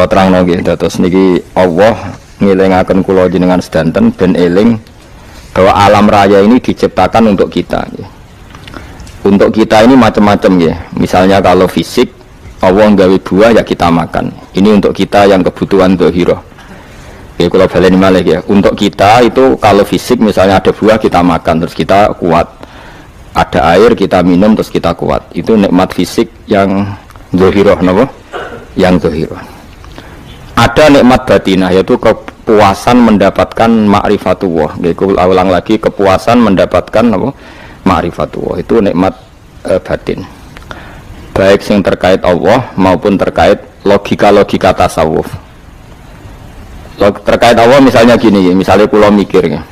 kula terangno nggih dados niki Allah ngelingaken kula jenengan sedanten ben eling bahwa alam raya ini diciptakan untuk kita nggih. Untuk kita ini macam-macam ya. Misalnya kalau fisik Allah nggawe buah ya kita makan. Ini untuk kita yang kebutuhan dhahirah. Ya kalau baleni malih ya. Untuk kita itu kalau fisik misalnya ada buah kita makan terus kita kuat. Ada air kita minum terus kita kuat. Itu nikmat fisik yang dhahirah napa? Yang dhahirah. Ada nikmat batinah yaitu kepuasan mendapatkan ma'rifatullah. Yaitu ulang lagi kepuasan mendapatkan apa? Ma'rifatullah. Itu nikmat batin. Baik yang terkait Allah maupun terkait logika-logika tasawuf. Terkait Allah misalnya gini, misalnya kula mikir ya.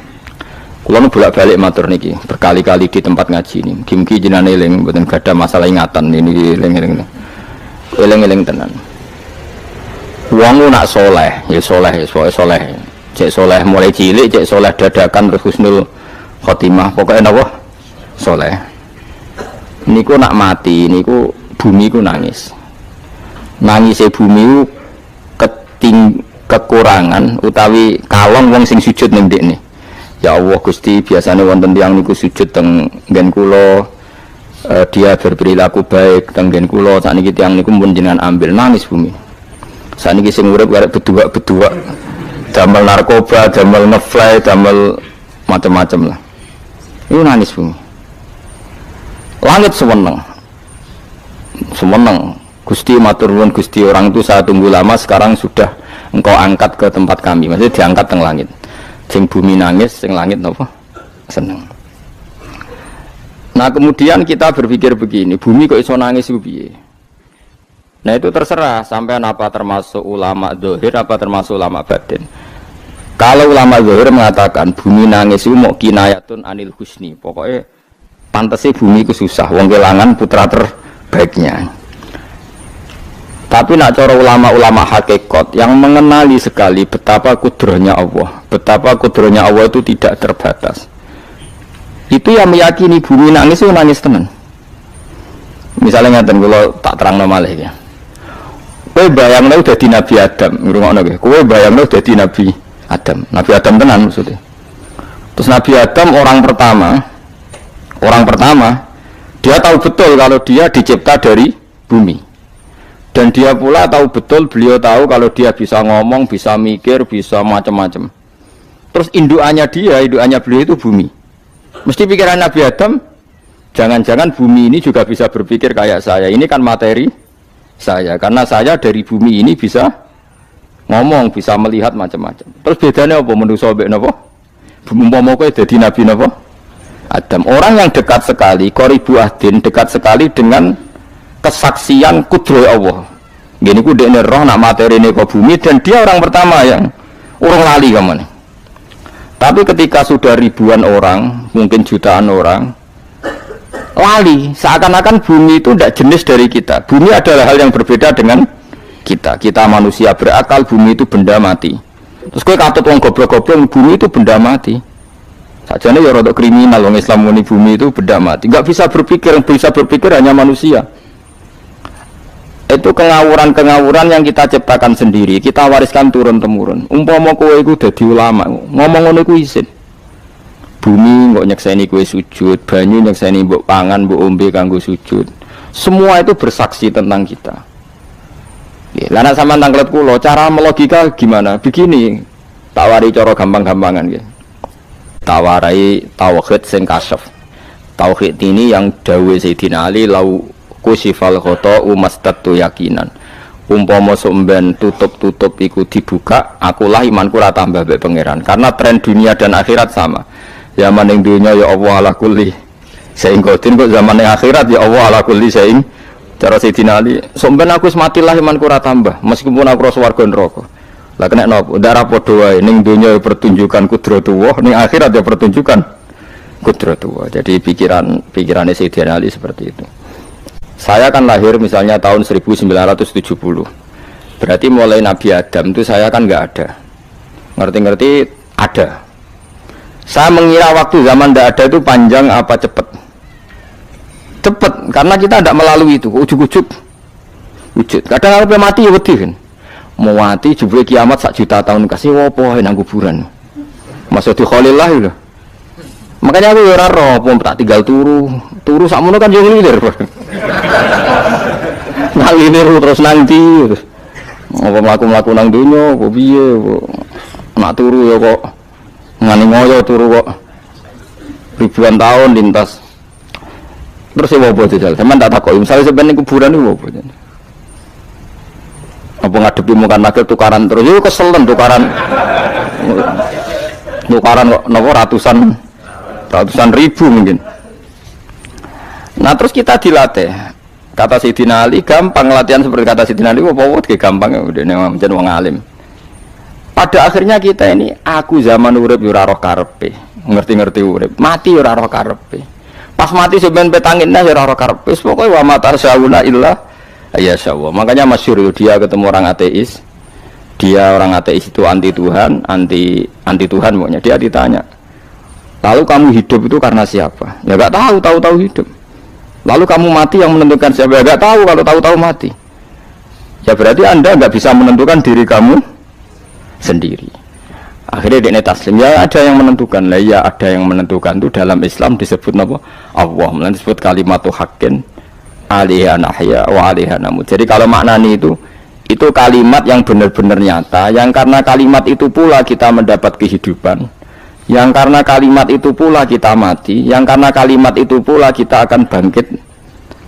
Kula bolak-balik matur niki berkali-kali di tempat ngaji ini. Mugi-mugi jenengan eling mboten gadah masalah ingatan ini eling-eling. Eling-eling tenan. Wong nak soleh, ya soleh, soleh. Cek soleh mulai cilik, cek soleh dadakan terus husnul khotimah. Pokoknya napa? Soleh. Niku nak mati, niku bumi ku nangis. Nangisnya bumi ku kekurangan utawi kalong wong sing sujud ning ndekne. Ya Allah Gusti, biasanya wonten tiyang niku sujud teng nggen kula, dia berperilaku baik teng nggen kula, sakniki tiyang niku mun jenengan ambil nangis bumi. Sakniki sing urip arek bedua-bedua, damel narkoba, damel ngefly, damel macam-macam lah. Iku nangis bumi. Langit seweneng. Seweneng. Gusti matur nuwun Gusti, orang itu saya tunggu lama, sekarang sudah engkau angkat ke tempat kami. Maksudnya diangkat teng langit. Sing bumi nangis, sing langit napa? Seneng. Nah, kemudian kita berpikir begini, bumi kok iso nangis ku piye? Nah, itu terserah sampean apa termasuk ulama zahir apa termasuk ulama batin. Kalau ulama zahir mengatakan bumi nangis itu mau kinayatun anil husni. Pokoknya pantasnya bumi itu susah, wong kelangan putra terbaiknya. Tapi nak cara ulama-ulama hakikat yang mengenali sekali betapa kudrohnya Allah, betapa kudrohnya Allah itu tidak terbatas. Itu yang meyakini bumi nangis itu nangis tenan. Misalnya ngaten kula tak terangno malih ya. Kowe bayangno dadi Nabi Adam, ngrungokno nggih. Kowe bayangno dadi Nabi Adam. Nabi Adam tenan maksudnya. Terus Nabi Adam orang pertama dia tahu betul kalau dia dicipta dari bumi. Dan dia pula tahu betul, beliau tahu kalau dia bisa ngomong, bisa mikir, bisa macam-macam. Terus indukannya beliau itu bumi. Mesti pikiran Nabi Adam, jangan-jangan bumi ini juga bisa berpikir kayak saya. Ini kan materi saya, karena saya dari bumi ini bisa ngomong, bisa melihat macam-macam. Terus bedanya apa manusa mbek napa? Umpama kowe dadi nabi napa? Adam. Orang yang dekat sekali, qoribu ahdin, dekat sekali dengan kesaksian kudroh Allah. Gini ku dekne roh nak materine kok bumi dan dia orang pertama yang urung lali kamane. Tapi ketika sudah ribuan orang, mungkin jutaan orang lali, seakan-akan bumi itu tidak jenis dari kita. Bumi adalah hal yang berbeda dengan kita. Kita manusia berakal, bumi itu benda mati. Terus kowe katut wong goblok-goblok, bumi itu benda mati. Sajane ya rada kriminal wong Islam muni bumi itu benda mati. Enggak bisa berpikir, yang bisa berpikir hanya manusia. Itu kengawuran-kengawuran yang kita ciptakan sendiri, kita wariskan turun-temurun. Umpama kowe iku dadi ulama, ngomong ngono iku isin. Bumi kok nyekseni kowe sujud, banyu nyekseni mbok pangan, mbok ombe kanggo sujud. Semua itu bersaksi tentang kita. Lah nek sampean tanglet kula, cara melogika gimana? Begini, tak wari cara gampang-gampangan nggih. Tawarai tauhid sing kasyaf. Tauhid ini yang dawuh Sayyidina Ali lau kusifal khoto umastatu yakinan. Umpama somben tutup-tutup iku dibuka, akulah imanku ora tambah mbek pangeran. Karena tren dunia dan akhirat sama. Zaman yang dunia ya Allah ala kulli saing qadir, kok zaman yang akhirat ya Allah ala kulli saing. Cara Sayyidina Ali, somben aku matilah imanku ora tambah meskipun aku ora swarga neraka. Lah kena napa? Ndara padha wae ning dunia ya pertunjukan kudratullah, ning akhirat ya pertunjukan kudratullah. Jadi pikirannya Sayyidina Ali seperti itu. Saya kan lahir misalnya tahun 1970. Berarti mulai Nabi Adam itu saya kan nggak ada. Ngerti-ngerti ada. Saya mengira waktu zaman tidak ada itu panjang apa cepat? Cepat, karena kita tidak melalui itu. Ujuk-ujuk wujud. Kadang kalau mati ya wedi kan. mau mati jebule kiamat 1 juta tahun kasih apa nang kuburan. Maksud di Khalillah lho. Makanya aku ora roh pom tak tinggal turu sakmono kan yo ngilir. Ngaline terus nanti terus. Apa mlaku-mlaku nang donya apa piye kok nak turu ya kok ngene ngoyo turu kok ribuan tahun lintas. Terus ya apa jajal? Sampeyan tak takoki, misale sampeyan ning kuburan niku apa? Apa ngadepi muka nakil tukaran terus yo keselen tukaran kok napa ratusan ribu mungkin. Nah terus kita dilatih. Kata Sayyidina Ali gampang latihan seperti kata Sayyidina Ali apa gampang udah menjadi wong alim. Pada akhirnya kita ini aku zaman urip yo ora roh karepe, ngerti-ngerti urip, mati yo ora roh karepe. Pas mati sampean petangitna yo ora roh karepe, pokoke wa matar sauna illa ya syawah. Makanya masyhur dia ketemu orang ateis. Dia orang ateis itu anti Tuhan, anti Tuhan pokoknya. Dia ditanya, lalu kamu hidup itu karena siapa? Ya enggak tahu hidup. Lalu kamu mati yang menentukan siapa? Ya enggak tahu kalau tahu mati. Ya berarti Anda enggak bisa menentukan diri kamu sendiri. Akhirnya dia taslim, ya ada yang menentukan. Lah ya ada yang menentukan itu dalam Islam disebut apa? Allah, disebut kalimatu haqqin alaiha nahya wa alaiha namut. Jadi kalau maknanya itu kalimat yang benar-benar nyata, yang karena kalimat itu pula kita mendapat kehidupan, yang karena kalimat itu pula kita mati, yang karena kalimat itu pula kita akan bangkit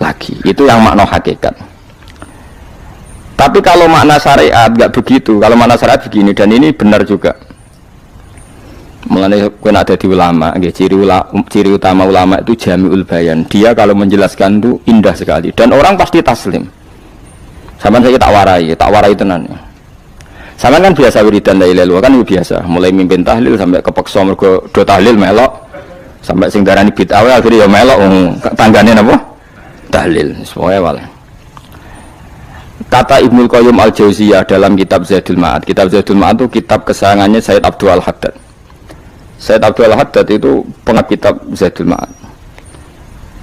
lagi. Itu yang makna hakikat. Tapi kalau makna syariat enggak begitu. Kalau makna syariat begini, dan ini benar juga. Mulanya kena ada di ulama, ciri utama ulama itu jami'ul bayan. Dia kalau menjelaskan itu indah sekali dan orang pasti taslim. Sama saya tak warai tenan. Sama kan biasa wiridan la ilaha illallah kan itu biasa. Mulai mimpin tahlil sampai kepeksa mergo do tahlil melok. Sampai sing darani bid'ah akhirnya ya melok tanggane napa? Tahlil. Semuanya wala. Kata Ibnu Qayyim Al-Jauziyah dalam kitab Zadul Ma'ad. Kitab Zadul Ma'ad itu kitab kesayangannya Sayyid Abdul Al-Haddad. Sayyid Abdul Al-Haddad itu pengarang kitab Zadul Ma'ad.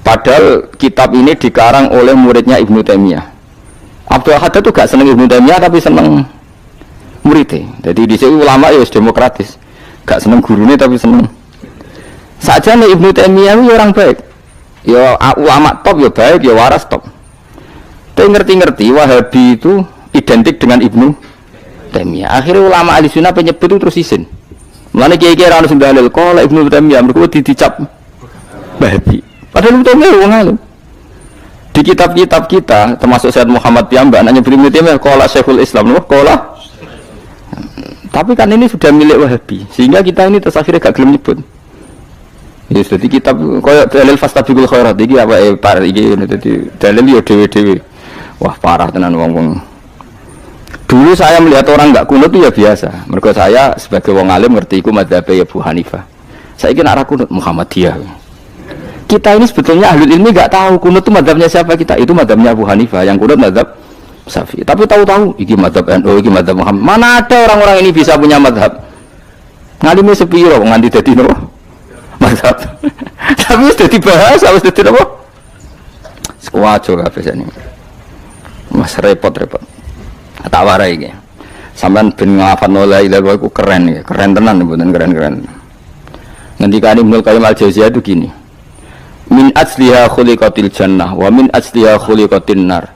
Padahal kitab ini dikarang oleh muridnya Ibnu Taimiyah. Abdul Al-Haddad itu gak seneng Ibnu Taimiyah tapi seneng muridnya. Jadi di sini ulama ya demokratis. Gak seneng gurunya tapi seneng. Saja nih Ibnu Taimiyah itu orang baik. Ya ulama top ya baik, ya waras top. Tapi ngerti-ngerti Wahabi itu identik dengan Ibnu Taimiyah. Akhirnya ulama ahli sunnah penyebut itu terus izin. Mulane kiai-kiai ra ono sing dalil kala Ibnu Taimiyah mergo dicap Wahabi. Padahal Ibnu Taimiyah wong alim. Di kitab-kitab kita termasuk Syekh Muhammad piyambak nanya Ibnu Taimiyah kala Syekhul Islam loh kala. Tapi kan ini sudah milik Wahabi sehingga kita ini terus akhirnya gak gelem nyebut. Ya jadi kitab koyo dalil fastabiqul khairat iki apa par iki dadi dalil yo dhewe-dhewe. Wah parah tenan wong-wong. Dulu saya melihat orang enggak kunut itu ya biasa. Mergo saya sebagai wong alim ngerti iku madzhab Abu Hanifah. Saiki nek ora kunut Muhammadiyah. Kita ini sebetulnya ahli ilmi enggak tahu kunut itu madzhabnya siapa kita. Itu madzhabnya Abu Hanifah, yang kunut madzhab Syafi'i. Tapi tahu-tahu iki madzhab NU, iki madzhab Muhammad. Mana ada orang-orang ini bisa punya madzhab? Ngalime sepiro nganti dadi napa? Madzhab. Tapi wis dadi bahasa, wis dadi napa? Sekuaco kabeh sene. Mas repot-repot. Tak warai iki. Sampeyan ben nglafadzno la ilaha illallah iku keren ya, keren tenan mboten keren-keren. Ngendikane Ibnu Qayyim Al-Jauziyah itu gini. Min asliha khuliqatil jannah wa min asliha khuliqatin nar.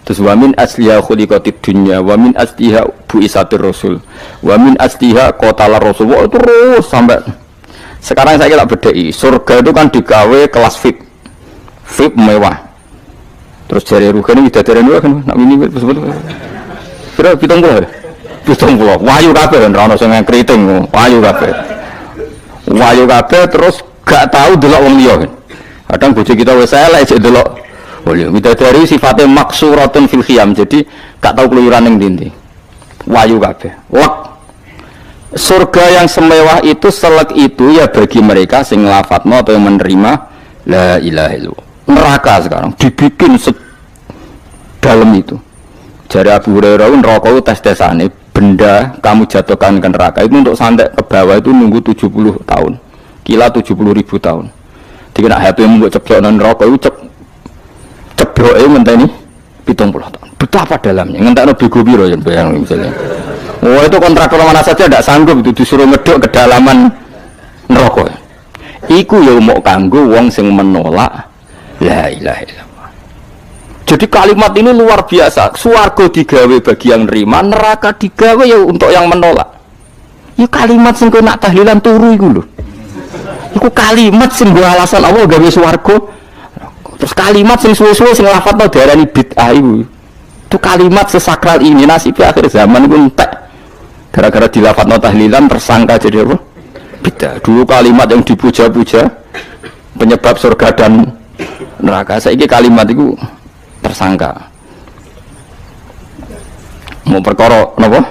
Terus wa min asliha khuliqatid dunya wa min asliha bu'isatir rasul wa min asliha qatala rasul. Wah, terus sampai sekarang saya tak bedai. Surga itu kan digawe kelas VIP. VIP mewah. Terus jari rugane widadari niku kan nak mini sebut. Kira 70. 70. Wahyu kabeh ora ono sing kriting, wahyu kabeh. Wahyu kabeh terus gak tahu delok wong liya kan. Kadang bojo kita wis elek sik delok. Oh iya, widadari sifatnya maksuratun fil khiyam. Jadi gak tahu keluyuran ning ndi. Wahyu kabeh. Lek surga yang semewah itu selek itu ya bagi mereka sing nglafatno atau yang menerima la ilaha illallah. Neraka sekarang dibikin dalam itu. Jari Abu Hurairah neraka itu tes-tesane benda kamu jatuhkan ke neraka itu untuk sampai ke bawah itu nunggu 70 tahun. Kila 70.000 tahun. Dikira HP mu mbok ceblok nang neraka itu cebroke ngenteni 70 tahun. Betapa dalamnya, ngentakno bego piro ya bayang misalnya. Oh itu kontraktor mana saja tidak sanggup itu disuruh ngedok kedalaman neraka. Iku ya mau kanggo wong sing menolak la ilaha illallah. Jadi kalimat ini luar biasa. Swarga digawe bagi yang nerima, neraka digawe ya untuk yang menolak. Ya kalimat sing kok nak tahlilan turu iku lho. Iku kalimat sing nggo alasan Allah gawe swarga. Terus kalimat sing suwe-suwe sing lafadzno diarani bid'ah iku. Itu kalimat sesakral ini nasibnya akhir zaman itu entek gara-gara dilafadzno tahlilan tersangka jadi apa? Bid'ah. Dulu kalimat yang dipuja-puja penyebab surga dan neraka. Saiki kalimat itu tersangka. Mau perkara napa?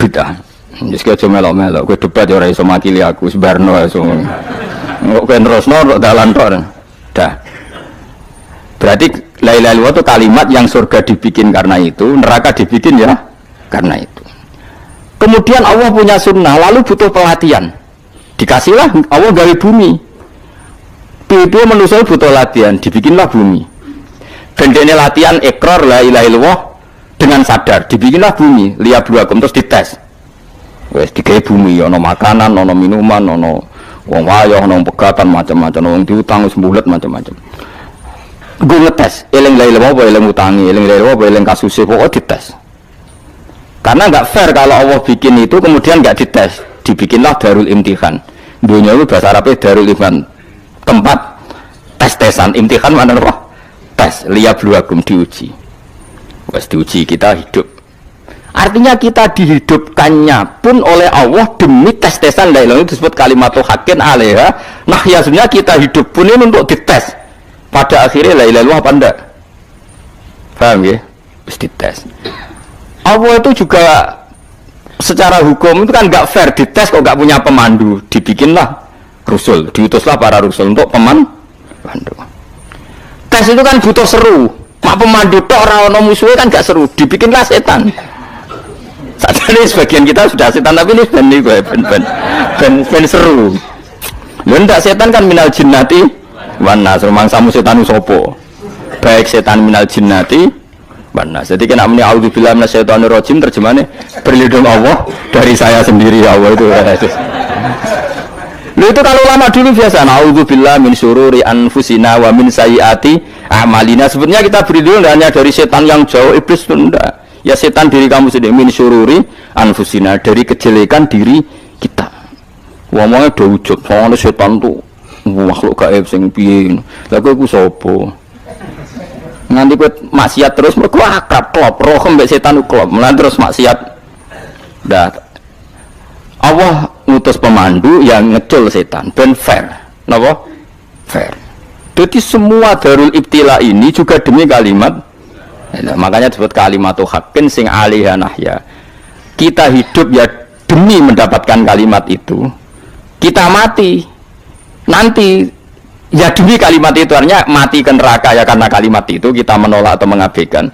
Bid'ah. Wis aja melok-melok kowe debat ya ora iso makili aku sebarno iso. Kok kowe terusno dalan tok. Dah. Berarti la ilaha illallah itu kalimat yang surga dibikin karena itu, neraka dibikin ya karena itu. Kemudian Allah punya sunnah, lalu butuh pelatihan. Dikasihlah Allah gawe bumi. Piye manusia butuh latihan, dibikinlah bumi. Gendene latihan ikrar la ilaha illallah dengan sadar, dibikinlah bumi, liyabluwakum terus dites. Wes digawe bumi, ono makanan, ono minuman, ono wong wayah, ono pegatan macam-macam, wong diutang wis mbulet macam-macam. Gue ngetes, eling la ilaha apa eling utangi, eling la ilaha apa eling kasusnya, pokoknya dites. Karena nggak fair kalau Allah bikin itu kemudian nggak dites, dibikinlah darul imtihan. Dunia itu bahasa Arabnya darul imtihan, tempat tes-tesan. Imtihan mana apa? Tes, liyabluwakum, diuji. Wes diuji kita hidup. Artinya kita dihidupkannya pun oleh Allah demi tes-tesan la ilaha itu disebut kalimatul haqqin alaiha. Nah ya sebenarnya kita hidup pun ini untuk dites. Pada akhirnya la ilaha illallah apa enggak? Paham ya? Terus dites. Allah itu juga secara hukum itu kan nggak fair dites kok nggak punya pemandu. Dibikinlah Rasul, diutuslah para Rasul untuk pemandu. Tes itu kan butuh seru. Mak pemandu tok ora ono musuhe kan gak seru. Dibikinlah setan. Saat ini sebagian kita sudah setan tapi ini ben seru. Lho ndak setan kan minal jinnati wan nas, rumangsamu setan usopo. Baik setan minal jinnati wan nas. Jadi kena muni auzubillahi minasyaitonir rajim terjemahnya berlindung Allah dari saya sendiri Allah itu. Lho itu kalau lama dulu biasa auzubillahi min syururi anfusina wa min sayyiati a'malina. Sebenarnya kita berlindung hanya dari setan yang jauh, iblis itu enggak. Ya setan diri kamu sendiri, min syururi anfusina, dari kejelekan diri kita. Ngomongnya do wujud, soalnya setan tuh makhluk gaib sing piye. Lah kowe iku sapa? Nganti kowe maksiat terus mergo akrab klop, roh mbek setan klop. Mulane terus maksiat. Dah Allah ngutus pemandu yang ngecul setan ben fair. Napa? Fair. Jadi semua darul ibtila ini juga demi kalimat. Nah, makanya disebut kalimatul haqqin sing alaiha nahya. Kita hidup ya demi mendapatkan kalimat itu. Kita mati nanti ya demi kalimat itu, artinya mati ke neraka ya karena kalimat itu kita menolak atau mengabaikan.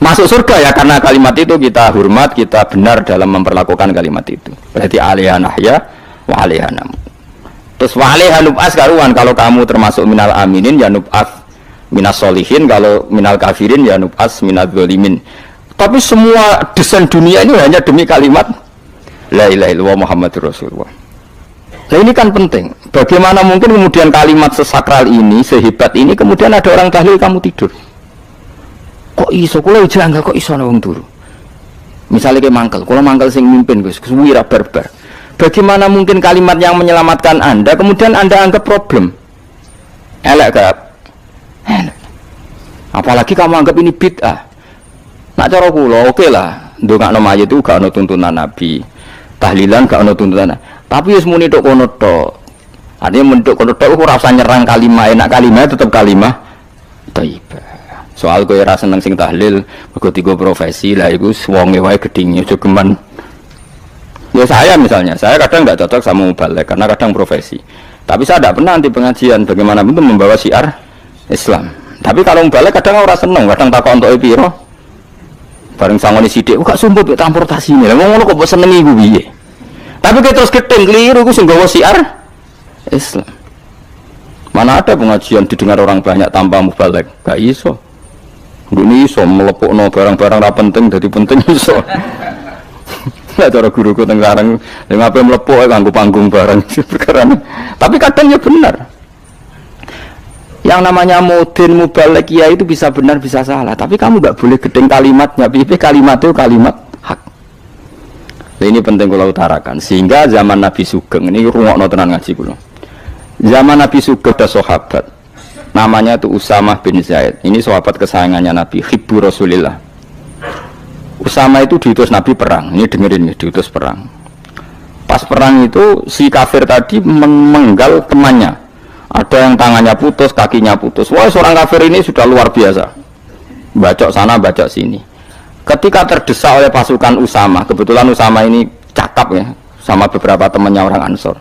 Masuk surga ya karena kalimat itu kita hormat, kita benar dalam memperlakukan kalimat itu. Berarti alaiha nahya wa alaiha nam. Terus wa alaiha nub'as karuan, kalau kamu termasuk minal aminin ya nub'as minas solihin, kalau minal kafirin ya nub'as minal zalimin. Tapi semua desain dunia ini hanya demi kalimat la ilaha illallah Muhammadur Rasulullah. Nah ini kan penting. Bagaimana mungkin kemudian kalimat sesakral ini, sehebat ini, kemudian ada orang tahlil kamu tidur? Kok iso? Kalau janggal kok iso wong turu? Misalnya kayak mangkel, kalau mangkel sing mimpin Gus, suwira barbar. Bagaimana mungkin kalimat yang menyelamatkan Anda kemudian Anda anggap problem? Elek gak? Elek. Apalagi kamu anggap ini bid'ah. Nak cara kula oke lah, ndongakno mayit itu gak ono tuntunan Nabi. Tahlilan gak ono tuntunan. Tapi wis muni tok kono tok. Artinya menduk kono tok ora usah nyerang kalimah, enak kalimah tetap kalimah thayyibah. Soal kowe ora seneng sing tahlil mergo tiga profesi lah iku wonge wae gedhinge aja geman. Ya saya misalnya, saya kadang nggak cocok sama mubalek karena kadang profesi. Tapi saya tidak pernah anti pengajian bagaimanapun itu membawa syiar Islam. Tapi kalau mubalek kadang orang seneng, kadang takut untuk piro. Bareng sangone sithik, kok sumput mek transportasi ini. Lah ngono kok senengi iku piye? Tapi kita terus gedeng keliru iku sing gawa syiar Islam. Mana ada pengajian didengar orang banyak tanpa mubalek? Gak iso. Ini iso melepukno barang-barang ra penting dadi penting iso. Lah cara guruku teng sareng, lha ngape melepuk kanggo panggung barang perkara. Tapi kadang ya benar. Yang namanya mudin mubalek ya itu bisa benar bisa salah, tapi kamu nggak boleh gedeng kalimatnya. Pipi kalimat itu kalimat hak. Nah, ini penting kula utarakan. Sehingga zaman Nabi Sugeng ini rungokno tenan ngaji kula. Zaman Nabi Sugeng ada sahabat namanya itu Usamah bin Zaid. Ini sahabat kesayangannya Nabi, hibbu Rasulillah. Usamah itu diutus Nabi perang. Ini dengerin ya, diutus perang. Pas perang itu si kafir tadi menggal temannya. Ada yang tangannya putus, kakinya putus. Wah, seorang kafir ini sudah luar biasa. Bacok sana, bacok sini. Ketika terdesak oleh pasukan Usamah, kebetulan Usamah ini cakap ya, sama beberapa temannya orang Ansor.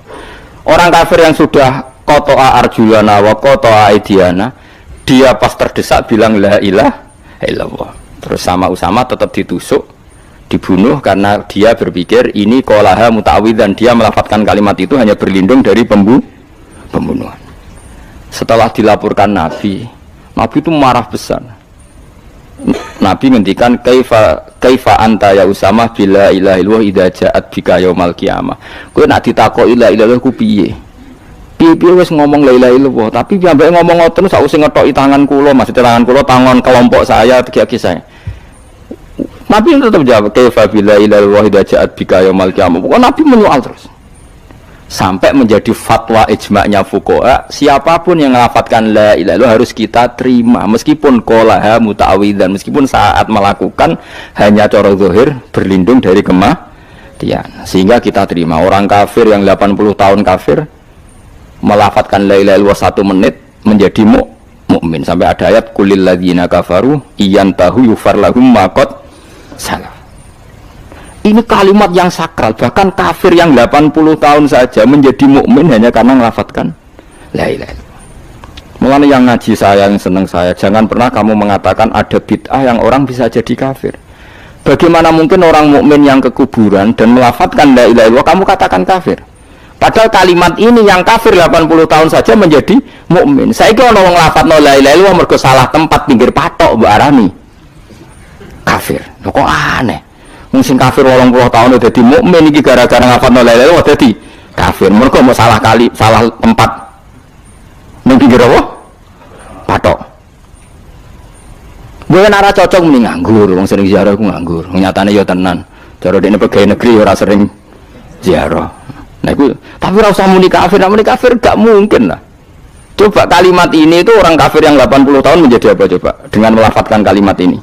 Orang kafir yang sudah kotoa arjulana wa kotoa aidiana, dia pas terdesak bilang la ilaha illallah. Terus sama Usamah tetap ditusuk, dibunuh karena dia berpikir ini qolaha muta'awid, dan dia melafadzkan kalimat itu hanya berlindung dari pembunuhan. Setelah dilaporkan Nabi itu marah besar. Nabi ngendikan kaifa anta ya Usamah bila ilaha illallah idza ja'at bika yaumal qiyamah. Kowe nek ditakoki la ilaha illallah ku piye? Piye wis ngomong la ilaha illallah, tapi ambek ngomong ngoten sakwise ngethoki tangan kula, maksud tangan kula tangan kelompok saya tiga-tiga saya. Nabi tetap jawab kaifa bila ilaha illallah idza ja'at bika yaumal qiyamah. Pokoknya Nabi menyoal terus. Sampai menjadi fatwa ijma'nya fuqaha, siapapun yang melafatkan la ilaha illallah harus kita terima meskipun qolaha muta'awidzan, meskipun saat melakukan hanya cara zahir berlindung dari kematian, sehingga kita terima. Orang kafir yang 80 tahun kafir melafatkan la ilaha illallah 1 menit menjadi mukmin. Sampai ada ayat qulil ladzina kafaru iyantahu yufar lahum ma qad salaf. Ini kalimat yang sakral, bahkan kafir yang 80 tahun saja menjadi mukmin hanya karena melafatkan la ilaha illallah. Mulanya yang ngaji saya, yang senang saya, jangan pernah kamu mengatakan ada bid'ah yang orang bisa jadi kafir. Bagaimana mungkin orang mukmin yang ke kuburan dan melafatkan la ilaha illallah kamu katakan kafir? Padahal kalimat ini yang kafir 80 tahun saja menjadi mukmin. Saiki ono wong nglafatno la ilaha illallah mergo salah tempat pinggir patok mbok arani kafir. Kok aneh. Mungkin kafir 80 tahun udah di mukmin iki gara-gara ngafalno la ilaha illallah dadi kafir. Mergo mau salah tempat. Ning pinggir apa? Patok. Gue nara cocok mending nganggur, wong sering ziarah ku nganggur. Nyatane ya tenan. Cara dene pegawai negeri ora sering ziarah. Nah iku tapi ora usah muni kafir, muni kafir gak mungkin lah. Coba kalimat ini itu orang kafir yang 80 tahun menjadi apa coba dengan melafadzkan kalimat ini?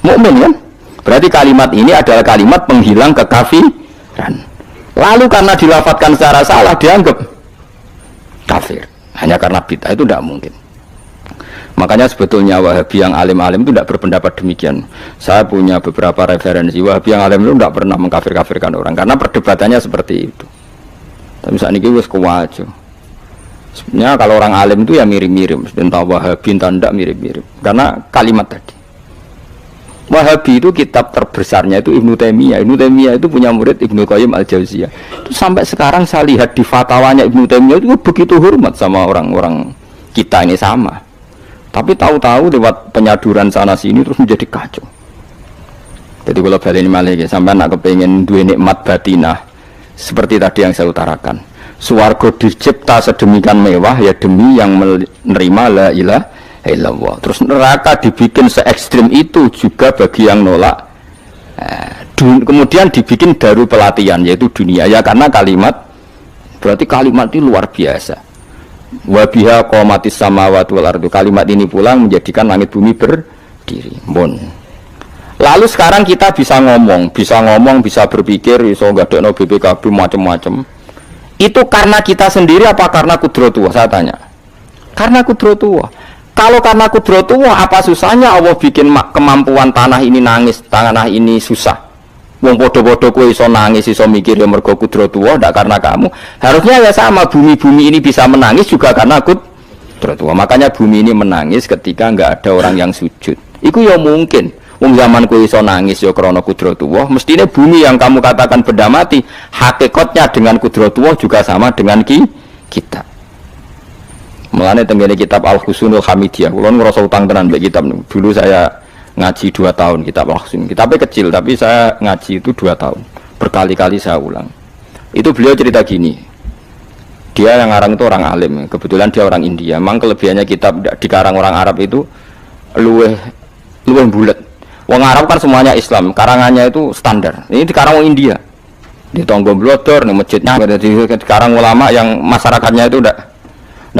Mukmin kan? Berarti kalimat ini adalah kalimat penghilang kekafiran. Lalu karena dilafadzkan secara salah dianggap kafir. Hanya karena bid'ah itu tidak mungkin. Makanya sebetulnya Wahabi yang alim-alim itu tidak berpendapat demikian. Saya punya beberapa referensi Wahabi yang alim itu tidak pernah mengkafir-kafirkan orang karena perdebatannya seperti itu. Tapi saat ini wis kuwajo. Sebenarnya kalau orang alim itu ya mirip-mirip, entah Wahabi entah tidak mirip-mirip. Karena kalimat tadi. Wahabi itu kitab terbesarnya itu Ibnu Taimiyah. Ibnu Taimiyah itu punya murid Ibnu Qayyim Al-Jauziyah. Itu sampai sekarang saya lihat di fatwanya Ibnu Taimiyah itu begitu hormat sama orang-orang kita ini sama. Tapi tahu-tahu lewat penyaduran sana sini terus menjadi kacau. Jadi kalau balik ini malah sampai nak kepengen dua nikmat batinah seperti tadi yang saya utarakan. Swarga dicipta sedemikian mewah ya demi yang menerima la ilaha illallah. Terus neraka dibikin se ekstrim itu juga bagi yang nolak. Kemudian dibikin daru pelatihan yaitu dunia ya karena kalimat berarti kalimat ini luar biasa. Wa biha qamatis samawati wal ardu. Kalimat ini pulang menjadikan langit bumi berdiri. Lalu sekarang kita bisa ngomong, bisa berpikir, bisa ngadekno BPKB macam-macam. Itu karena kita sendiri apa karena kudratullah? Saya tanya. Karena kudratullah. Kalau karena kudratullah, apa susahnya Allah bikin kemampuan tanah ini nangis, tanah ini susah. Wong podo-podo kowe iso nangis, iso mikir ya mergo kudratullah, ndak karena kamu. Harusnya ya sama, bumi-bumi ini bisa menangis juga karena kudratullah. Makanya bumi ini menangis ketika enggak ada orang yang sujud. Iku ya mungkin. Wong zaman kowe iso nangis ya krana kudratullah, mestine bumi yang kamu katakan benda mati, hakikatnya dengan kudratullah juga sama dengan kita. Mulane tenggene kitab Al-Husnul Hamidiyah, kula ngrasa utang tenan mbek kitab niku. Dulu saya ngaji 2 tahun kitab Al-Hasim. Kitabnya kecil tapi saya ngaji itu 2 tahun. Berkali-kali saya ulang. Itu beliau cerita gini. Dia yang ngarang itu orang alim, kebetulan dia orang India. Memang kelebihannya kitab dikarang orang Arab itu luweh bulat. Wong Arab kan semuanya Islam, karangannya itu standar. Ini dikarang orang India. Di Tonggo Blodor, di masjidnya, dikarang ulama yang masyarakatnya itu udah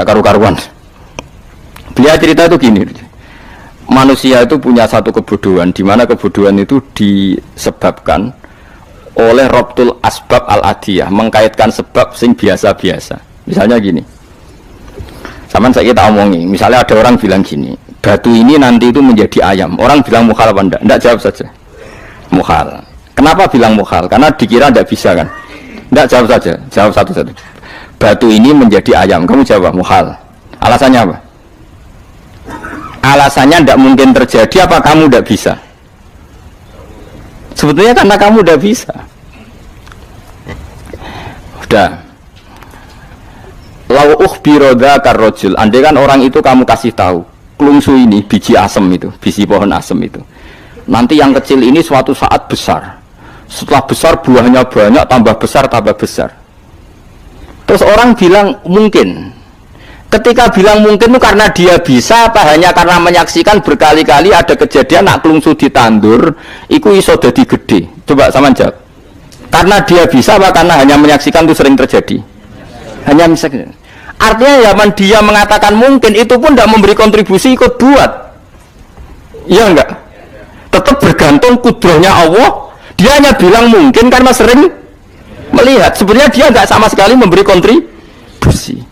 karu-karuan. Beliau cerita itu gini. Manusia itu punya satu kebodohan, di mana kebodohan itu disebabkan oleh Robtul Asbab Al-Adiyah, mengkaitkan sebab sing biasa-biasa. Misalnya gini, sama saya kita omongi, misalnya ada orang bilang gini, batu ini nanti itu menjadi ayam. Orang bilang mukhal apa enggak? Enggak, jawab saja. Mukhal. Kenapa bilang mukhal? Karena dikira enggak bisa kan? Enggak, jawab saja. Jawab satu-satu. Batu ini menjadi ayam. Kamu jawab mukhal. Alasannya apa? Alasannya enggak mungkin terjadi apa kamu enggak bisa? Sebetulnya karena kamu enggak bisa. Udah. Lau ukhbiro dzakar rajul. Andai kan orang itu kamu kasih tahu, klungsu ini biji asem itu, biji pohon asem itu. Nanti yang kecil ini suatu saat besar. Setelah besar buahnya banyak, tambah besar, tambah besar. Terus orang bilang mungkin. Ketika bilang mungkin itu karena dia bisa apa hanya karena menyaksikan berkali-kali ada kejadian nak klungsu ditandur, iku iso dadi gede. Coba sama jawab. Karena dia bisa apa karena hanya menyaksikan itu sering terjadi? Hanya misalnya. Artinya zaman dia mengatakan mungkin itu pun tidak memberi kontribusi ikut buat. Iya enggak? Tetap bergantung kudrahnya Allah. Dia hanya bilang mungkin karena sering melihat. Sebenarnya dia enggak sama sekali memberi kontribusi.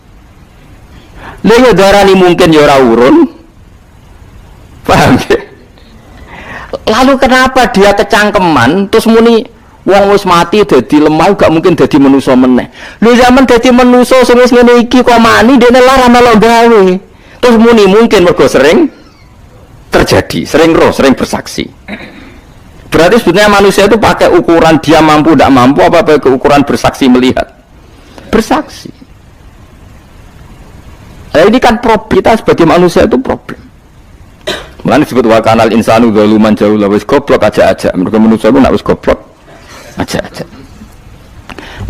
Lha darani mungkin ya ora urun. Paham ya? Lalu kenapa dia kecangkeman terus muni wong wis mati dadi lemah gak mungkin dadi manusa meneh. Lho zaman dadi manusa sing wis ngene iki kok mani dene lara melok gawe. Terus muni mungkin mergo sering terjadi, sering roh, sering bersaksi. Berarti sebetulnya manusia itu pakai ukuran dia mampu tidak mampu apa pakai ukuran bersaksi melihat. Bersaksi. Nah, ini kan problem kita sebagai manusia itu problem. Mulane disebut wa kanal insanu zaluman jahula wis goblok aja-aja. Mergo manusia itu nak wis goblok aja-aja.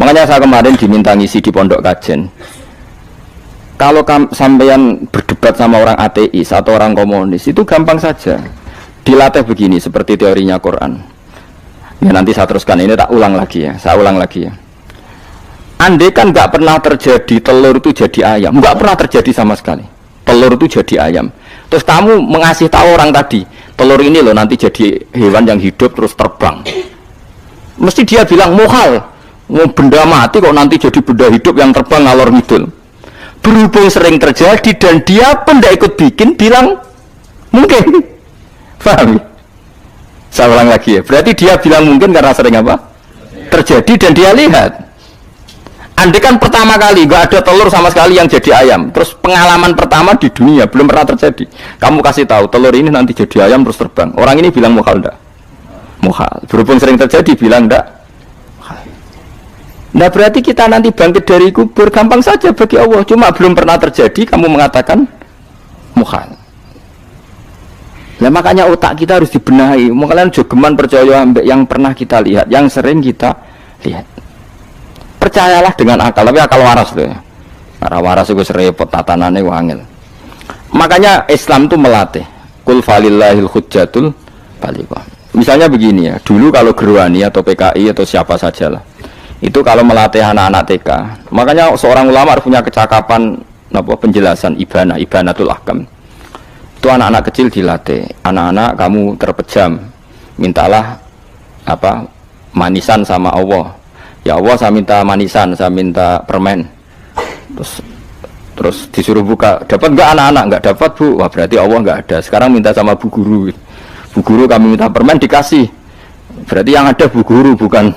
Makanya saya kemarin diminta ngisi di pondok kajen. Kalau sampean berdebat sama orang ateis atau orang komunis itu gampang saja. Dilatih begini seperti teorinya Quran. Ya nanti saya teruskan ini tak ulang lagi ya. Saya ulang lagi ya. Andai kan nggak pernah terjadi telur itu jadi ayam, nggak pernah terjadi sama sekali. Telur itu jadi ayam. Terus kamu mengasih tahu orang tadi, telur ini loh nanti jadi hewan yang hidup terus terbang. Mesti dia bilang mukhal, benda mati kok nanti jadi benda hidup yang terbang ngalor ngidul. Berhubung sering terjadi dan dia pun tidak ikut bikin, bilang mungkin. Paham? Saya ulang lagi ya. Berarti dia bilang mungkin karena sering apa? Terjadi dan dia lihat. Andai kan pertama kali nggak ada telur sama sekali yang jadi ayam, terus pengalaman pertama di dunia belum pernah terjadi. Kamu kasih tahu telur ini nanti jadi ayam terus terbang. Orang ini bilang mukhal enggak? Mukhal. Berhubung sering terjadi bilang enggak? Nah berarti kita nanti bangkit dari kubur gampang saja bagi Allah. Cuma belum pernah terjadi kamu mengatakan mukhal. Nah makanya otak kita harus dibenahi. Makanya jogeman percaya yang pernah kita lihat, yang sering kita lihat. Percayalah dengan akal, tapi akal waras loh ya. Karena waras itu serempet tatanannya wangil. Makanya Islam itu melatih. Kul falillahil hujjatul balighah. Misalnya begini ya, dulu kalau Gerwani atau PKI atau siapa sajalah, itu kalau melatih anak-anak TK, makanya seorang ulama harus punya kecakapan penjelasan ibanatul ahkam. Itu anak-anak kecil dilatih. Anak-anak kamu terpejam, mintalah manisan sama Allah. Ya Allah saya minta manisan, saya minta permen. Terus disuruh buka, dapat enggak anak-anak? Enggak dapat bu. Wah berarti Allah enggak ada. Sekarang minta sama bu guru. Bu guru kami minta permen dikasih. Berarti yang ada bu guru bukan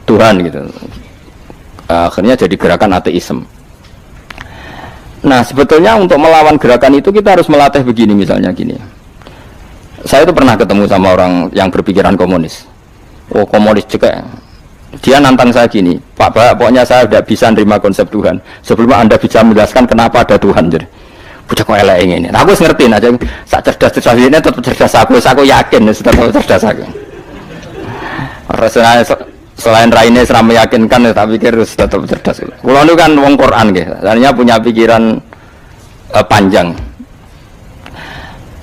Tuhan gitu. Akhirnya jadi gerakan ateisme. Nah sebetulnya untuk melawan gerakan itu kita harus melatih begini misalnya gini. Saya itu pernah ketemu sama orang yang berpikiran komunis. Oh komunis cekek. Dia nantang saya gini, Pak, pokoknya saya tidak bisa menerima konsep Tuhan sebelum Anda bisa menjelaskan kenapa ada Tuhan. Jadi, bocah kok elek ngene. Nah, aku wis ngerti aja sak cerdas-cerdas ini tetep cerdas aku yakin wis tetep cerdas aku. Rasanya selain raine seram meyakinkan tak pikir harus tetap cerdas. Kulo niku kan wong Quran nggih, artinya punya pikiran panjang.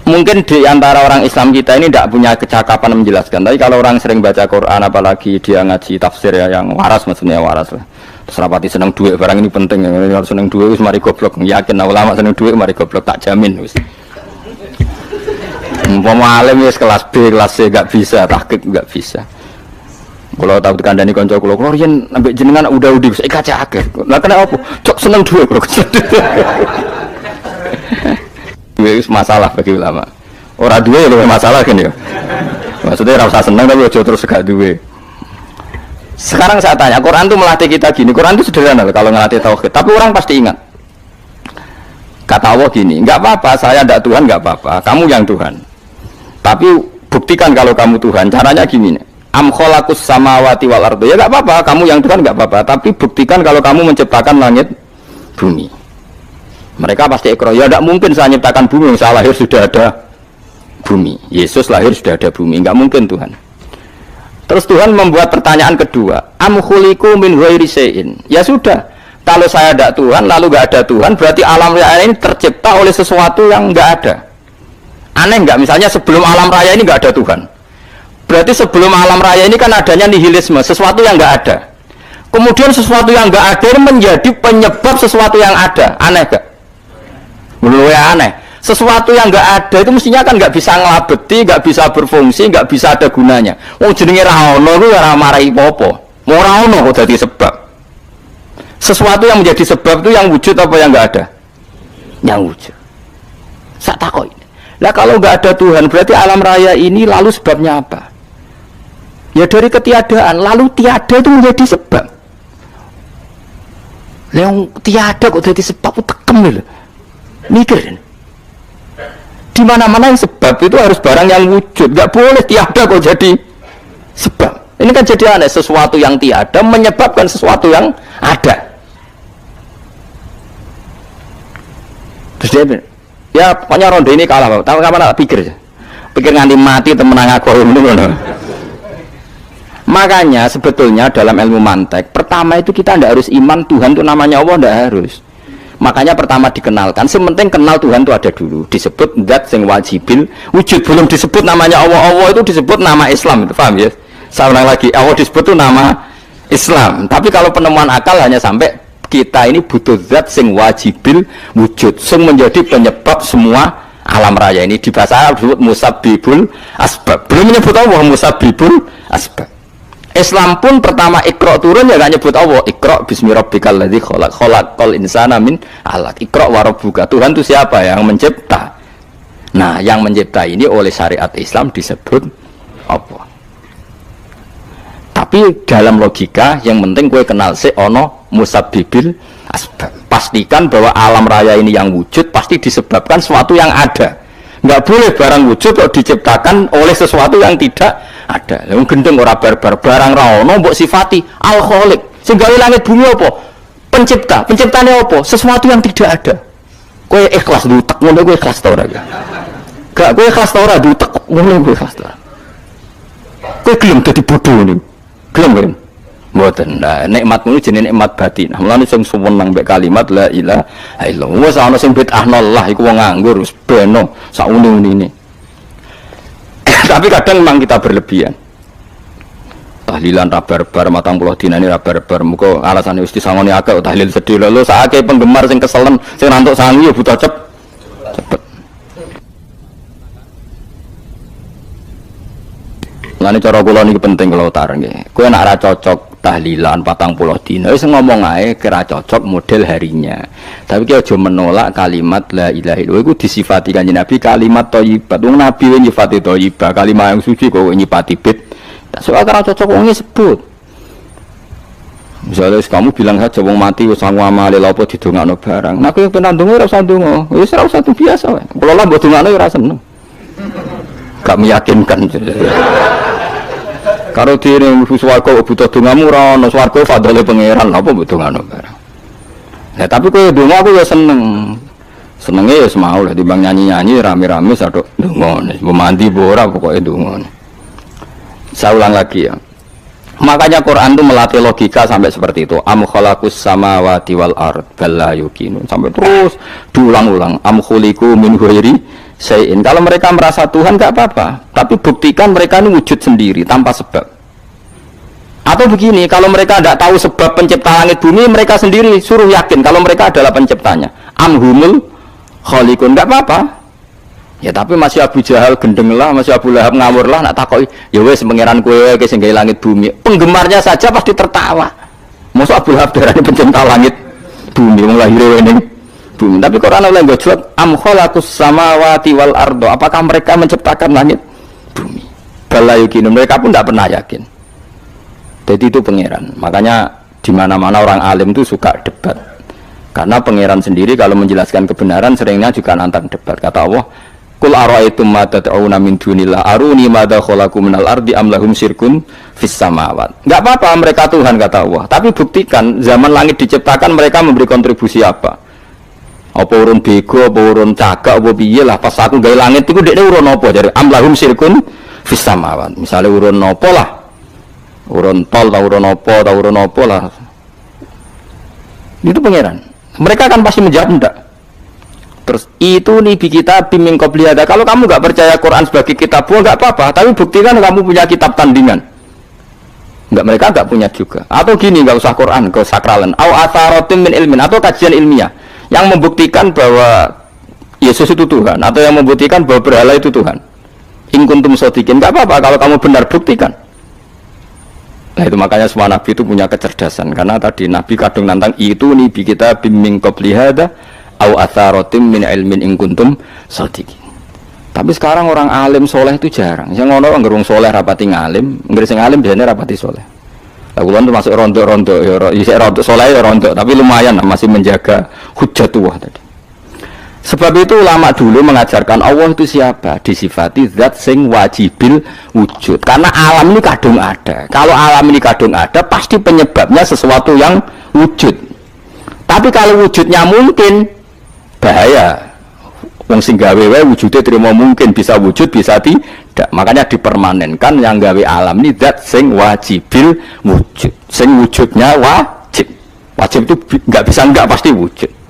Mungkin di antara orang Islam kita ini tidak punya kecakapan menjelaskan. Tapi kalau orang sering baca Quran, apalagi dia ngaji tafsir ya, yang waras maksudnya waras lah. Terus rapati seneng duit, barang ini penting. Harus seneng duit, mari goblok. Yakin ulama seneng duit, mari goblok, tak jamin. Umpama alim wis kelas B, kelas C gak bisa, tahqiq gak bisa. Kalau tahu dikandani konco kulo riyen ambek jenengan udah saya kaca akeh. Lah kena apa? Cok seneng duit kulo. Duit masalah bagi ulama. Ora duwe lho masalah kan ya. Maksudnya ora usah seneng tapi aja terus gak duwe. Sekarang saya tanya, Quran itu melatih kita gini. Quran itu sederhana kalau ngelatih tauhid, tapi orang pasti ingat. Kata Allah gini, enggak apa-apa, saya ndak Tuhan enggak apa-apa, kamu yang Tuhan. Tapi buktikan kalau kamu Tuhan. Caranya gini nih. Am khalaqus samawati wal ardi. Ya enggak apa-apa, kamu yang Tuhan enggak apa-apa, tapi buktikan kalau kamu menciptakan langit bumi. Mereka pasti ikrar, ya enggak mungkin saya menciptakan bumi, saya lahir sudah ada bumi. Yesus lahir sudah ada bumi, enggak mungkin Tuhan. Terus Tuhan membuat pertanyaan kedua, am khuliqu min ghairi syai'in. Ya sudah, kalau saya enggak Tuhan lalu enggak ada Tuhan, berarti alam raya ini tercipta oleh sesuatu yang enggak ada. Aneh enggak? Misalnya sebelum alam raya ini enggak ada Tuhan. Berarti sebelum alam raya ini kan adanya nihilisme, sesuatu yang enggak ada. Kemudian sesuatu yang enggak ada menjadi penyebab sesuatu yang ada. Aneh enggak? Menurut saya aneh. Sesuatu yang enggak ada itu mestinya kan enggak bisa ngelabeti, enggak bisa berfungsi, enggak bisa ada gunanya. Wong jenenge ra ono kuwi ora marai apa-apa. Ora ono kok dadi sebab. Sesuatu yang menjadi sebab itu yang wujud apa yang enggak ada? Yang wujud. Sak takoki. Lah kalau enggak ada Tuhan berarti alam raya ini lalu sebabnya apa? Ya dari ketiadaan, lalu tiada itu menjadi sebab. Yang tiada kok jadi sebab itu tekem lho. Mikir. Di mana-mana yang sebab itu harus barang yang wujud, enggak boleh tiada kok jadi sebab. Ini kan jadi aneh, sesuatu yang tiada menyebabkan sesuatu yang ada. Terus dia ya pokoknya ronde ini kalah, tahu kapan tak pikir nganti mati temenang aku ngono. Makanya sebetulnya dalam ilmu mantek pertama itu kita tidak harus iman Tuhan itu namanya Allah, tidak harus. Makanya pertama dikenalkan, sementing kenal Tuhan itu ada dulu, disebut zat sing wajibil wujud, belum disebut namanya Allah. Allah itu disebut nama Islam, itu paham ya? Saya ulang lagi, Allah disebut itu nama Islam. Tapi kalau penemuan akal hanya sampai kita ini butuh zat sing wajibil wujud, sing menjadi penyebab semua alam raya ini. Di bahasa Arab disebut musabbibul asbab. Belum menyebut Allah musabbibul asbab. Islam pun pertama Iqra turun ya gak nyebut Allah. Iqra bismi rabbikal ladzi khalaq, khalaqal insana min 'alaq. Iqra wa rabbuka. Tuhan itu siapa? Yang mencipta. Nah, yang mencipta ini oleh syariat Islam disebut Allah. Tapi dalam logika yang penting gue kenal si ono musabbibil asbab. Pastikan bahwa alam raya ini yang wujud pasti disebabkan sesuatu yang ada. Nggak boleh barang wujud kok diciptakan oleh sesuatu yang tidak ada. Yang gendeng ora barbar barang ra ono mbok sifati al-khaliq. Sing gawe langit bumi apa? Pencipta. Penciptane apa? Sesuatu yang tidak ada. Kowe ikhlas dutek ngono kowe ikhlas ta ora? Gak kowe ikhlas ta ora dutek ngono kowe ikhlas ta. Kowe gelem dadi bodho niku. Gelem kan? Mboten. Nah, nikmatmu jenenge nikmat batin. Mulane sing suweneng mbek kalimat la ilaha illallah. Wis ana sing bid'ahno Allah iku wong nganggur wis beno sak uni-unine. Tapi kadang memang kita berlebihan. Tahlilan rabar-bar matang puluh dina ini rabar-bar muga alasane wis disangoni akeh tahlil sedih lho sakake penggemar sing keselen sing rantuk sangi ya butuh cepet. Lani cara kula niki penting kula utar nggih. Kowe nek ora cocok tahlilan 40 dina wis ngomong ae kira cocok model harinya. Tapi ki aja menolak kalimat la ilaha illallah iku disifati Kanjeng Nabi kalimat thayyibat. Wong Nabi wis nyifati thayyibah, kalimat yang suci kok nyifati bid. Tak soal kira cocok wong sebut. Misalnya kamu bilang saja wong mati wis sangu amale lha apa didongakno barang. Nek kowe pengen ndonga ora usah ndonga. Wis ora usah biasa wae. Kula lah mbok dongakno ora seneng. Gak meyakinkan. Karo dene mlebu swarga butuh dongamu ora ono swarga fadhole pangeran apa mbok dongano barang. Nah tapi kowe donga aku ya seneng. Senenge ya semau lah timbang nyanyi-nyanyi rame-rame sadok ndonga. Mandi ora pokoke ndonga. Saya ulang lagi ya. Makanya Quran itu melatih logika sampai seperti itu. Am khalaqus samawati wal ard bal la yuqinun. Sampai terus diulang-ulang. Am khuliqu min ghairi syai'in. Kalau mereka merasa Tuhan enggak apa-apa, tapi buktikan mereka ini wujud sendiri tanpa sebab. Atau begini, kalau mereka tidak tahu sebab pencipta langit bumi, mereka sendiri suruh yakin kalau mereka adalah penciptanya. Am humul khaliqun, enggak apa-apa. Ya tapi masih Abu Jahal gendeng lah, masih Abu Lahab ngawur lah, nak takoki, ya wes pangeran kowe ke sing gawe langit bumi. Penggemarnya saja pasti tertawa. Mosok Abu Lahab darane pencipta langit bumi, wong lahir ning bumi. Tapi Quran oleh ngejawab, am khalaqus samawati wal ardo. Apakah mereka menciptakan langit bumi? Bala yakin, mereka pun tidak pernah yakin. Jadi itu pangeran. Makanya di mana-mana orang alim itu suka debat. Karena pangeran sendiri kalau menjelaskan kebenaran seringnya juga nantang debat. Kata Allah, Qul ara'aytum ma tad'una min dunillah aruni madza khalaqu minal ardi am lahum syirkun fis samawat. Enggak apa-apa mereka Tuhan kata Allah, tapi buktikan zaman langit diciptakan mereka memberi kontribusi apa? Apa urun bego, apa urun cagak, apa piye lah pas aku gawe langit iku dekne urun apa jare am lahum syirkun fis samawat. Misale urun apa lah? Urun tol ta urun apa lah. Itu pangeran. Mereka kan pasti menjawab enggak. Terus itu nih kita bimbing qobliyada. Kalau kamu nggak percaya Quran sebagai kitab nggak apa-apa, tapi buktikan kamu punya kitab tandingan. Nggak, mereka nggak punya juga. Atau gini, nggak usah Quran, ke sakralan. Au atharotim min ilmin, atau kajian ilmiah yang membuktikan bahwa Yesus itu Tuhan, atau yang membuktikan bahwa berhala itu Tuhan. In kuntum shodiqin, nggak apa-apa kalau kamu benar, buktikan. Nah itu makanya semua nabi itu punya kecerdasan, karena tadi nabi kadung nantang itu nih kita bimbing qobliyada au atharatim min ilmin in kuntum shadiqin. Tapi sekarang orang alim soleh itu jarang. Yang ngono wong gerung soleh rapati ngalim, ngger sing alim biasanya rapati soleh. Lah kula termasuk rontok-rontok ya isih rontok soleh ya rontok, tapi lumayan masih menjaga hujjatullah tadi. Sebab itu ulama dulu mengajarkan Allah itu siapa? Disifati zat sing wajibil wujud. Karena alam ini kadung ada. Kalau alam ini kadung ada, pasti penyebabnya sesuatu yang wujud. Tapi kalau wujudnya mungkin, bahaya. Wong sing gawe wae wujude terima mungkin bisa wujud bisa tidak. Makanya dipermanenkan yang gawe alam ini zat sing wajibil wujud. Sing wujudnya wajib. Wajib itu enggak bisa enggak pasti wujud.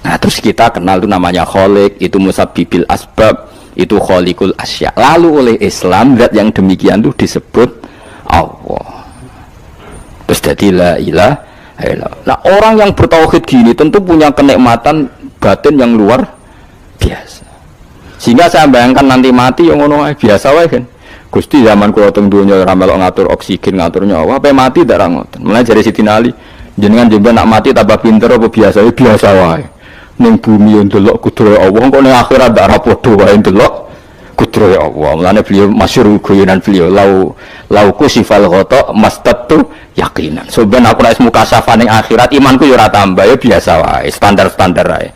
Nah, terus kita kenal itu namanya khaliq, itu musabbibil asbab, itu khaliqul asya. Lalu oleh Islam zat yang demikian itu disebut Allah. Terus jadi la ilaha illallah. Nah, orang yang bertauhid gini tentu punya kenikmatan batin yang luar biasa. Sehingga saya bayangkan nanti mati yang ngono biasa wae kan. Gusti zaman kula teng donya ora melok ngatur oksigen, ngatur nyawa, ape mati ndak ra ngoten. Mulai dari Siti Ali, jenengan jemben nak mati tambah pinter apa biasa? Biasa wae. Ning bumi yo ndelok kudrate Allah, kok ning akhirat ndak ra padha wae ndelok kudrate Allah. Mulane beliau masyhur guyonan beliau lau kusifal ghata mastatu yaqinan. So ben aku nek mukasyafah ning akhirat imanku yo ora tambah, yo biasa wae, standar-standar wae.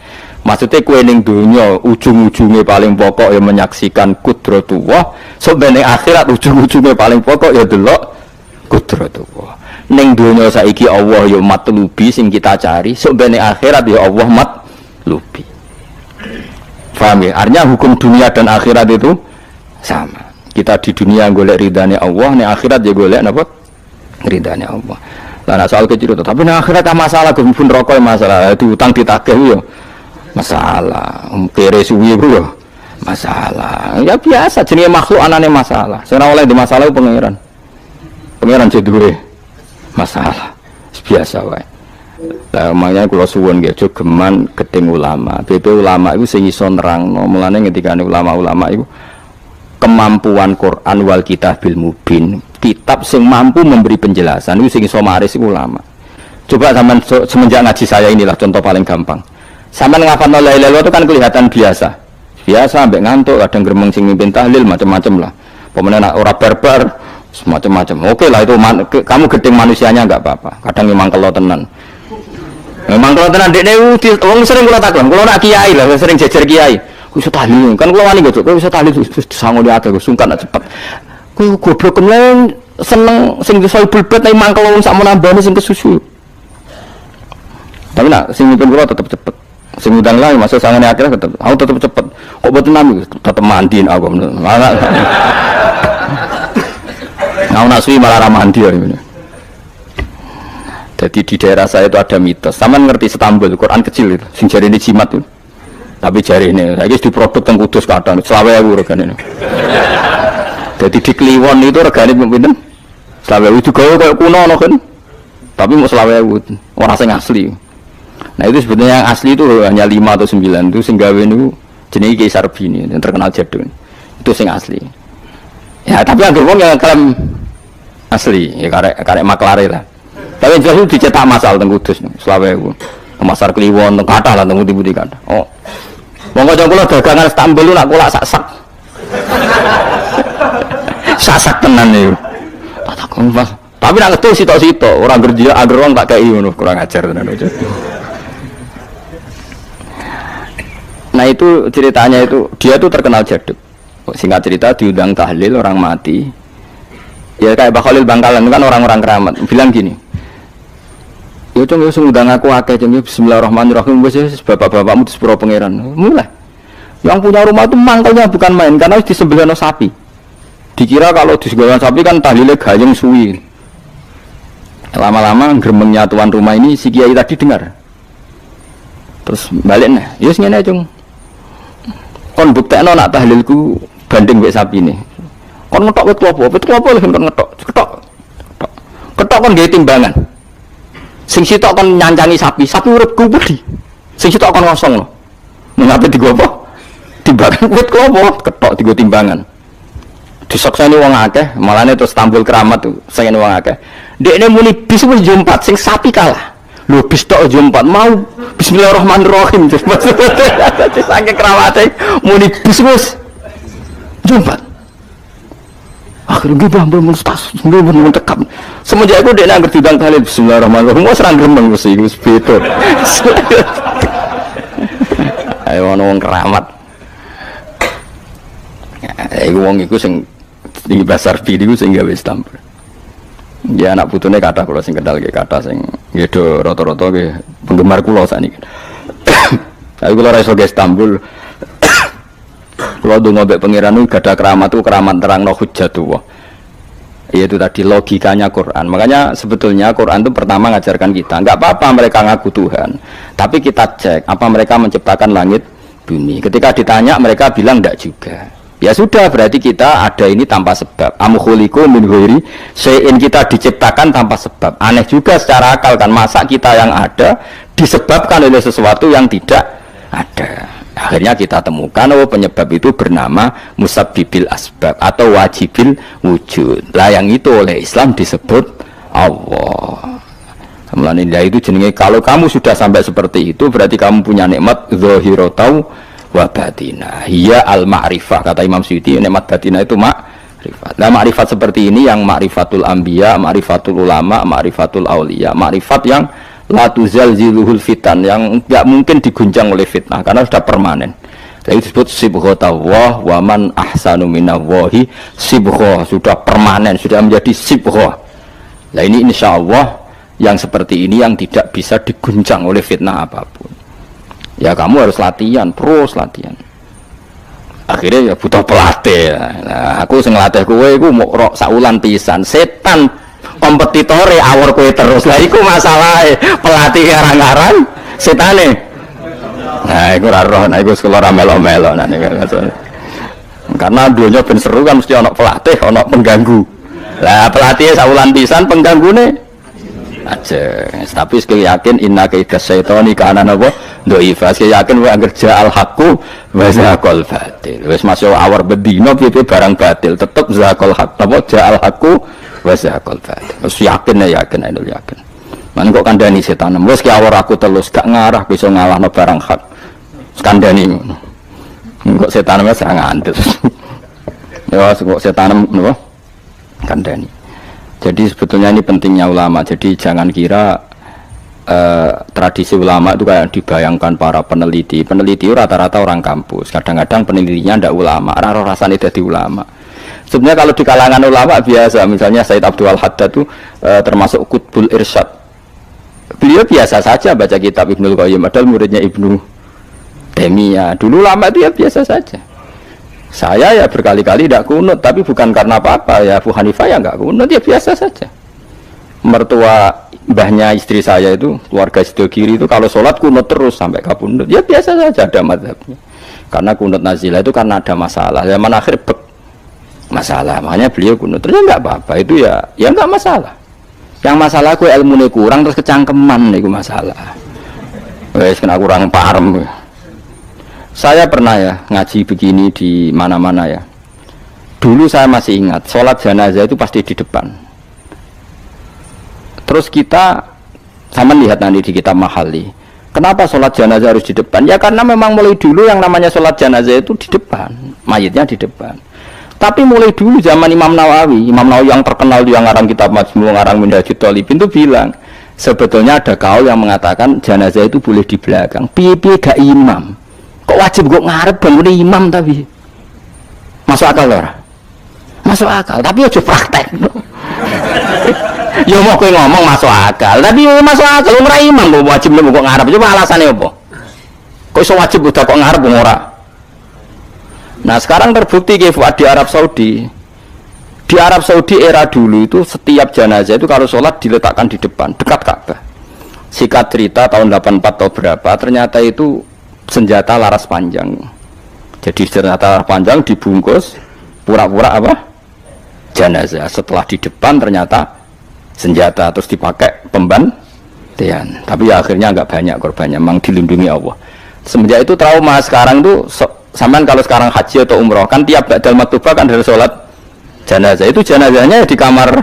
Maksudnya kue ning dunia ujung-ujungnya paling pokok ya menyaksikan kudratullah. Sebenarnya akhirat ujung-ujungnya paling pokok ya delok kudratullah. Ning dunia saiki Allah ya matlubi sing kita cari. Sebenarnya akhirat ya Allah matlubi. Paham ya? Artinya hukum dunia dan akhirat itu sama. Kita di dunia golek ridhanya Allah, ning akhirat ya golek napa? Ridhanya Allah. Lah nek soal kecil tapi ning akhirat masalah pun rokok masalah itu utang ditagih ya. Masalah kere suwi bro masalah ya biasa jenis makhluk anane masalah sekarang oleh di masalah pangeran jedure masalah biasa wae lah makanya kula suwun nggih aja geman gedeng ulama BP ulama itu sing iso nerangno mulane ngendikane ulama-ulama itu kemampuan Quran wal kitabil mubin kitab sing mampu memberi penjelasan itu sing iso maris ulama. Coba zaman semenjak ngaji saya inilah contoh paling gampang. Sampai ngafalno la ilaha illallah itu kan kelihatan biasa sampai ngantuk kadang gremeng sing mimpin tahlil macam-macam lah pemene nak ora barbar semacam-macam oke lah itu kamu gedeng manusianya enggak apa-apa kadang memang kalau tenan dekne wong sering kula takon kula nak kiai lah sering jejer kiai iso tahlil kan kula wani kok iso tahlil sangone akeh sungkan cepet kowe goblok kemen seneng sing iso bulbet nek mangkel wong sak menambane sing kesusu tapi nak sing mimpin kula tetep cepet Sing udang lah masuk sangane akhirnya tetep cepet. Kok boten nami tetep mandiin aku. Malah Nah, naswi malah ramandi ya ini. Jadi di daerah saya itu ada mitos. Sama ngerti Istanbul, Quran kecil itu, sing jari ini jimat itu. Tapi jari ini, lagi di produk yang kudus kadang, selawai aku regane ini. Jadi di Kliwon itu regane pemimpin, selawai itu juga kayak kuno kan. Tapi mau selawai aku, orang yang asli. Nah itu sebetulnya yang asli itu hanya 5 atau 9 itu sing gawe niku jenenge Ki Sarbini yang terkenal jadul. Itu sing asli. Ya tapi yang wong yang klaim asli, ya karek maklare lah. Tapi jelas itu dicetak masal teng Kudus, Selawewu. Pasar Kliwon teng kathah lah teng pundi-pundi kathah. Oh. Wong kanca kula dagangan Istanbul nak kula sak-sak. Sasak tenan niku. Tak takon Mas. Tapi nak ngetu sitok-sitok, ora kerja agar wong tak kei ngono, kurang ajar tenan aja. Nah itu ceritanya itu, dia tuh terkenal jaduk. Singkat cerita diundang tahlil orang mati. Ya kayak Pak Khalil Bangkalan kan orang-orang keramat bilang gini. Ya cung ya undang aku akeh cung bismillahirrahmanirrahim wis bapak-bapakmu di sepuro pangeran. Mulai. Yang punya rumah itu mangkalnya bukan main karena di sebelahnya sapi. Dikira kalau di sebelah sapi kan tahlilnya gayeng suwi. Lama-lama gremengnya tuan rumah ini si kiai tadi dengar. Terus balik nah, ya ngene cung. Kon buktekno nak tahlilku banding mbek sapi nih. Kon ngetok wit klopo lho kon ngetok. Ketok kon gawe timbangan. Sing sitok kon nyancangi sapi urip kubedi. Sing sitok kon kosong lho. Mengape digopo? Timbangan wit klopo, ketok digo timbangan. Disakseni wong akeh, malane terus tampil keramat tuh, sayane wong akeh. Dekne muni bis wis jumpat sing sapi kalah. Lho bis tok jumpat mau bismillahirrahmanirrahim. Saking kerawate muni bis wis jumpat. Akhirnya gue mustas, gue mentekap. Semenjak itu dia nangger diundang tahlil bismillahirrahmanirrahim. Wes serang gremeng wes iki wis beda. Ayo ono wong keramat. Iku wong iku sing tinggi pasar video sing gawe Istanbul. Ya anak putune kathah kula sing kendal nggih kathah sing nggih do rata-rata nggih penggemar kula sakniki. Tapi kula ra iso ke Istanbul. Kula ndonga mbek pangeran niku gadah keramat itu keramat terangno hujjatullah. Yaitu tadi logikanya Quran. Makanya sebetulnya Quran itu pertama ngajarkan kita, enggak apa-apa mereka ngaku Tuhan, tapi kita cek apa mereka menciptakan langit bumi. Ketika ditanya mereka bilang enggak juga. Ya sudah, berarti kita ada ini tanpa sebab. Am khuliqu min ghairi syai'in, kita diciptakan tanpa sebab. Aneh juga secara akal kan, masa kita yang ada disebabkan oleh sesuatu yang tidak ada. Akhirnya kita temukan penyebab itu bernama musabbibil asbab atau wajibil wujud. Lah yang itu oleh Islam disebut Allah. Mulane itu jenenge, kalau kamu sudah sampai seperti itu berarti kamu punya nikmat zahiratan wa batinah. Hiya al-ma'rifah, kata Imam Suyuti, nikmat batinah itu ma'rifat. Nah, ma'rifat seperti ini yang ma'rifatul anbiya, ma'rifatul ulama, ma'rifatul auliya, ma'rifat yang la tuzalziluhul fitan, yang enggak mungkin diguncang oleh fitnah karena sudah permanen. Jadi disebut sibghatullah wa man ahsanu minallahi sibghah, sudah permanen, sudah menjadi sibghah. Nah, ini insyaallah yang seperti ini yang tidak bisa diguncang oleh fitnah apapun. Ya kamu harus latihan, terus latihan. Akhirnya ya butuh pelatih. Nah, aku sing ngelatih kowe iku mau rok saulan pisan. Setan kompetitore awor kowe terus. Lah iku masalahe. Pelatih arang-arang setane. Nah, iku ora roh, nah iku sekolah ra melo-melo nah niku. Karena dunia ben seru kan mesti ana pelatih, ana pengganggu. Lah pelatih saulan pisan penggangune aja. Tapi sekali yakin inna kaidah syaitani kana napa dhaifah. Sekali yakin wae angger ja'al haqqu wa zaqal batil. Wis masuk awar bedino piye barang batil tetep zaqal haqq apa ja'al haqqu wa zaqal batil. Wis yakin ya yakin ainul yakin. Man kok kandhani setan. Wis ki awar aku telus gak ngarah bisa ngalahno barang hak. Kandhani ngono. Kok setan wis ngantes. Ya kok setan napa kandhani. Jadi sebetulnya ini pentingnya ulama. Jadi jangan kira tradisi ulama itu kayak dibayangkan para peneliti. Peneliti rata-rata orang kampus. Kadang-kadang penelitinya tidak ulama. Rasanya jadi ulama. Sebenarnya kalau di kalangan ulama biasa. Misalnya Said Abdul Haddad itu termasuk Qutbul Irsyad. Beliau biasa saja baca kitab Ibnul Qayyim. Padahal muridnya Ibnu Taimiyah. Dulu lama itu ya biasa saja. Saya ya berkali-kali tidak kunut, tapi bukan karena apa-apa. Ya Abu Hanifah ya nggak kunut, ya biasa saja. Mertua mbahnya istri saya itu, keluarga Sido Kiri itu kalau sholat kunut terus sampai kabundut. Ya biasa saja ada mazhabnya. Karena kunut nazilah itu karena ada masalah. Zaman akhir masalah, makanya beliau kunut. Terus nggak apa-apa, itu ya nggak masalah. Yang masalah aku ilmunya kurang terus kecangkeman itu masalah. Wes kena kurang paham. Saya pernah ya ngaji begini di mana-mana ya. Dulu saya masih ingat, sholat jenazah itu pasti di depan. Terus kita, sama lihat nanti di kitab Mahali. Kenapa sholat jenazah harus di depan? Ya karena memang mulai dulu yang namanya sholat jenazah itu di depan, mayitnya di depan. Tapi mulai dulu zaman Imam Nawawi yang terkenal yang ngarang kitab Majmu', ngarang Minhajul Thalibin itu bilang, sebetulnya ada kaul yang mengatakan jenazah itu boleh di belakang. Piye-piye gak imam. Kok wajib kok ngarep bangun imam tapi masuk akal ora? Masuk akal, tapi aja praktek. Ya mau kowe ngomong masuk akal, tapi masuk akal ora imam kok wajib kok ngarep. Coba alasannya apa? Kok iso wajib udah kok ngarep ora? Nah, sekarang terbukti di Arab Saudi. Di Arab Saudi era dulu itu setiap jenazah itu kalau sholat diletakkan di depan, dekat Ka'bah. Singkat cerita tahun 84 atau berapa, ternyata itu senjata laras panjang. Jadi senjata laras panjang dibungkus pura-pura apa? Jenazah. Setelah di depan ternyata senjata, terus dipakai pembantian. Tapi ya akhirnya nggak banyak korbannya, memang dilindungi Allah. Semenjak itu trauma. Sekarang tuh sampean kalau sekarang haji atau umroh kan tiap ba'dal maktubah kan dari sholat jenazah, itu jenazahnya di kamar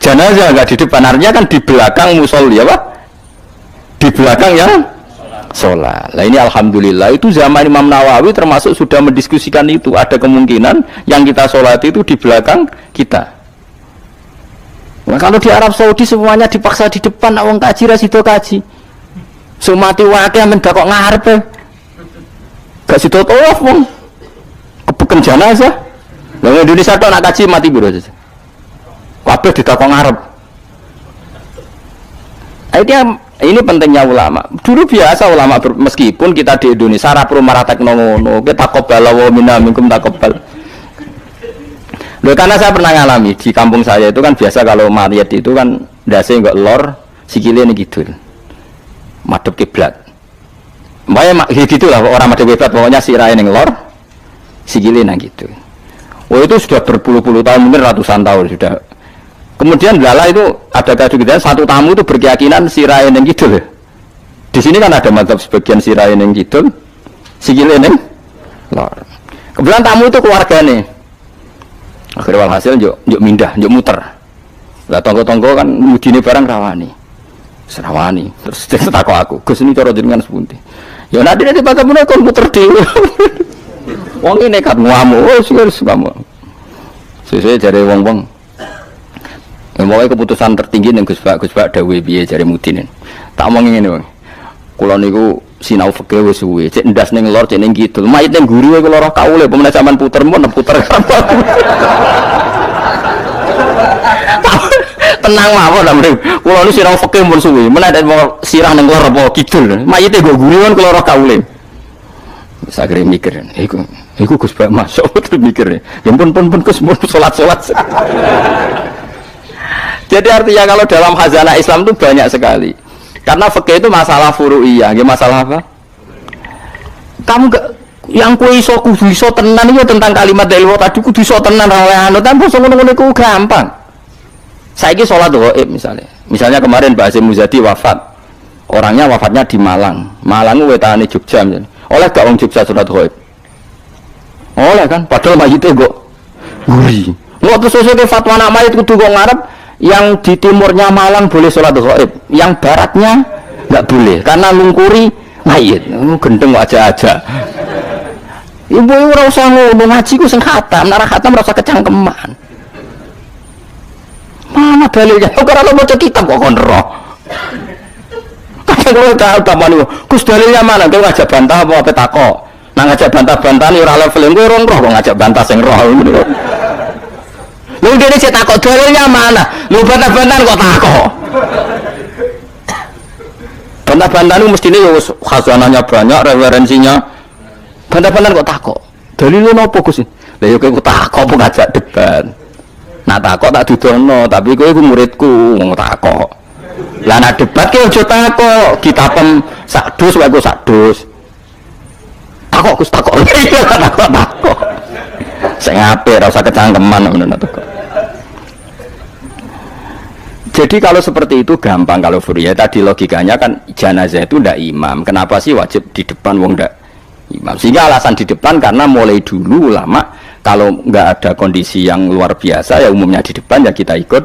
jenazah, nggak di depan. Artinya kan di belakang musolli apa? Di belakang yang sholat. Nah ini alhamdulillah itu zaman Imam Nawawi termasuk sudah mendiskusikan itu. Ada kemungkinan yang kita sholat itu di belakang kita. Nah, kalau di Arab Saudi semuanya dipaksa di depan, awang kaji rasido kaji. Sumati wakil mendak kok ngarep ya. Gak sido tawaf pun. Kebuken jenazah. Lah Indonesia tuh anak kaji mati biro saja. Kabeh ditakok ngarep. Ini pentingnya ulama. Dulu biasa ulama meskipun kita di Indonesia ra perlu maratekno ngono, kita taqabbal wa minna minkum taqabbal. Loh, karena saya pernah ngalami di kampung saya itu kan biasa kalau mayat itu kan ndase enggak lor, sikile ning kidul. Madhep kiblat. Mbaya gitu lah orang madhep kiblat, pokoknya sirahe ning lor, sikile nang gitu. Oh itu sudah berpuluh-puluh tahun, mungkin ratusan tahun sudah. Kemudian lala itu ada kajian satu tamu itu berkeyakinan sirahe ning kidul. Di sini kan ada mazhab sebagian sirahe ning kidul, sikile ning lor. Kebetulan tamu itu keluargane. Akhirnya walhasil yuk mindah, yuk muter. Lah tonggo-tonggo kan mudine barang rawani. Serawani. Terus takok aku, "Gus ini cara jenengan sepundi?" Ya nanti bakal mulai kon muter dhewe. Wong iki nekat ngamuk, wis kamu. Sesuk jare wong-wong. Mulai keputusan tertinggi ning Gus Pak dawuhe piye jare mudine. Tak omong ngene wae. Kula niku sinau fikih wis suwe, cek ndas ning lor, cek ning kidul. Mayit ning guri wae loro kaule, pemene sampean puter mun puter. Tenang mawon ta mrene. Kula niku sinau fikih mun suwe, menawa mau sirah ning lor apa kidul. Mayite nggo guri kon loro kaule. Sagere mikir, iku Gus Pak masuk terus mikir. Ya pun Gus mun salat-salat. Jadi artinya kalau dalam khazanah Islam itu banyak sekali. Karena fikih itu masalah furu'iyah, ya masalah apa? Kamu gak yang kue iso kudu iso tenan itu tentang kalimat ilmu tadi kudu iso tenan oleh anu tanpa ngono-ngono iku gampang. Saiki salat ghaib misalnya kemarin Mbak Hasim Muzadi wafat. Orangnya wafatnya di Malang. Malang wetane Jogja misalnya. Oleh gak wong Jogja salat ghaib? Oleh kan, padahal mayite kok guri. Kok terus sesuk fatwa nak mayit kudu kok ngarep yang di timurnya Malang boleh sholat ghaib, yang baratnya nggak boleh karena lungkuri mayit. Gendeng aja. Ibu ora usah ngono, ngaji ku sing khatam, nek khatam ora usah kecangkeman. Mana dalilnya? Kok ora maca kitab kok kon ro. Kadang ora tau tamani. Gus dalilnya mana? Kowe ngajak bantah apa takok? Nang ngajak bantah-bantah ora level kowe ora roh kok ngajak bantah sing roh. Lu dia cek takut dalilnya mana? Lu bantah-bantahan kok takut? Bantah-bantah itu mestinya ya khazanahnya banyak, referensinya. Bantah-bantah kok takok. Dalilnya nopo Gus? Lah yo kowe takok apa ngajak debat. Nak takok tak dudono, tapi kowe iku muridku, wong takok. Lah nak debat ki aja takok, kitapem sak dus wae sak dus. Takok Gus takok. Takok. Sing apik ora usah kecangkeman ngono takok. Jadi kalau seperti itu gampang kalau Furia tadi logikanya kan jenazah itu ndak imam. Kenapa sih wajib di depan wong ndak imam? Sehingga alasan di depan karena mulai dulu ulama kalau nggak ada kondisi yang luar biasa ya umumnya di depan ya kita ikut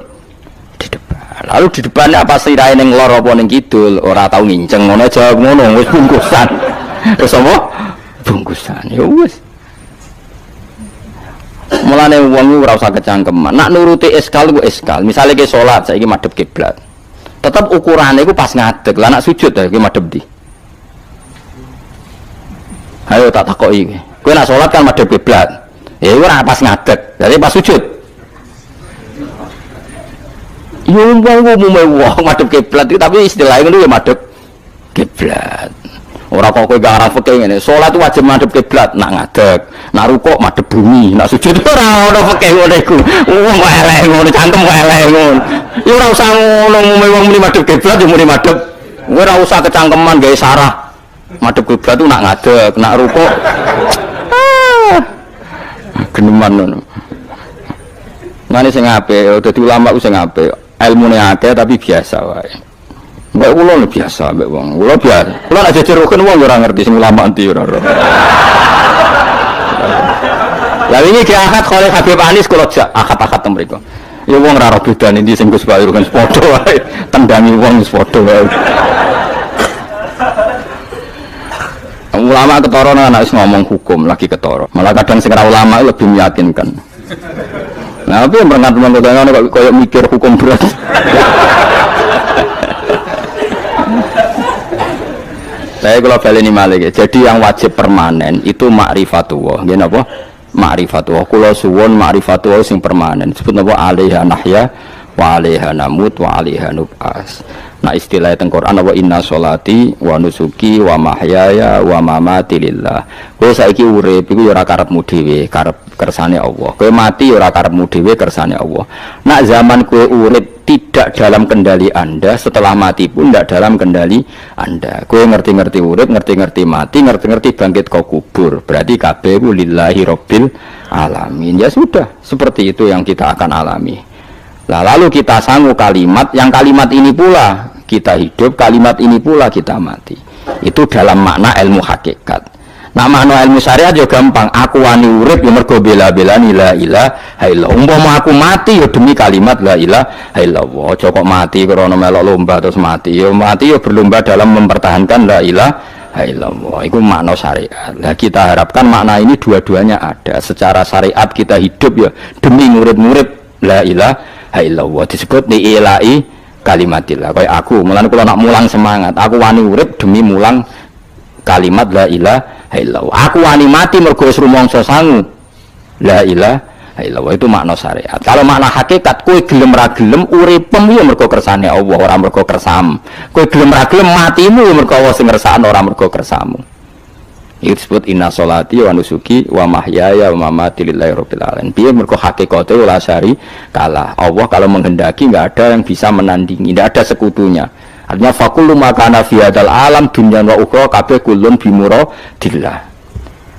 di depan. Lalu di depannya apa sih raine ning lor apa ning kidul ora tau nginceng ngono jawab ngono wis bungkusan. Terus apa? Bungkusan. Ya wis. Mulane wong ora usah kecangkeman. Nak nuruti eskal ku eskal. Misale ke salat saiki madhep kiblat. Tetep ukurane iku pas ngadeg. Lah nak sujud ya iki madhep ndi? Ayo tak takoki. Kowe nak salat kan madhep kiblat. Ya ora pas ngadeg. Jadi pas sujud. Yo wong madhep kiblat tapi istilahnya ngono ya madhep kiblat. Ora kok kowe gak arah fikih ngene. Salat wajib madhep kiblat, nak ngadeg, nak rukuk madhep bumi, nak sujud ora ono fikih ngene iku. Wong elek ngono, cangkem elek ngono. Ya ora usah ngono wong muni madhep kiblat yo muni madhep. Ora usah kecangkeman gawe sarah. Madhep kiblat itu nak ngadeg, nak rukuk. Geneman ngono. Mane sing apik, dadi ulama ku sing apik. Ilmune akeh tapi biasa wae. Mbak kula biasa mbak wong. Kula biasa. Kula nek jejer rukun wong ora ngerti sing ulama endi ora. Lah ini ki akad kali Habib Anis kula jak akad-akad teng mriku. Ya wong ora bedane ndi sing Gus Bayu rukun padha wae. Tendangi wong wis padha wae. Ulama ketara nang wis ngomong hukum lagi ketara. Malah kadang sing ora ulama lebih meyakinkan. Nah, tapi yang berangkat teman-teman kok mikir hukum berat. Saya kalau baleni malih, jadi yang wajib permanen itu ma'rifatullah. Nggih napa? Ma'rifatullah. Kula suwun ma'rifatullah sing permanen. Disebut napa? Alaiha nahya wa alaiha namut wa alaiha nub'as. Nah istilah teng Quran apa inna sholati wa nusuki wa mahyaya wa mamati lillah. Kowe saiki urip iku ya ora karepmu dhewe, karep kersane Allah. Kowe mati ya ora karepmu dhewe, kersane Allah. Nak zaman kowe urip tidak dalam kendali Anda, setelah mati pun tidak dalam kendali Anda. Kowe ngerti-ngerti urip, ngerti-ngerti mati, ngerti-ngerti bangkit kau kubur. Berarti kabeh ku lillahi rabbil alamin. Ya sudah, seperti itu yang kita akan alami. Nah, lalu kita sanggup kalimat, yang kalimat ini pula kita hidup, kalimat ini pula kita mati. Itu dalam makna ilmu hakikat. Nah makna ilmu syariat juga gampang. Aku wani urip ya mergo bela-belani la ilaha illallah. Umpama aku mati ya demi kalimat la ilaha illallah. Aja kok mati karena melok lomba terus mati. Ya mati ya berlomba dalam mempertahankan la ilaha illallah. Itu makna syariat. Nah kita harapkan makna ini dua-duanya ada. Secara syariat kita hidup ya demi murid-murid la ilaha illallah. Disebut ni ilahi kalimatillah. Kayak aku, mulane kula nak mulang semangat. Aku wani urip demi mulang kalimat la ilaha illallah. Aku wani mati mergo wis rumangsa sangu la ilaha illallah. Itu makna syariat. Kalau makna hakikat, kowe gelem ra gelem uripem ya mergo kersane Allah, ora mergo kersam. Kowe gelem ra gelem matimu ya mergo Allah sing ngersakno, ora mergo kersamu. Itu disebut inna sholati wa nusuki wa mahyaya wa mamati lillahi rabbil alamin. Piye mergo hakikate la syarikalah. Allah kalau menghendaki enggak ada yang bisa menandingi, enggak ada sekutunya. Artinya faqullu ma kana fi hadzal alam dunya wa ukhra kabeh kullun bi muradillah.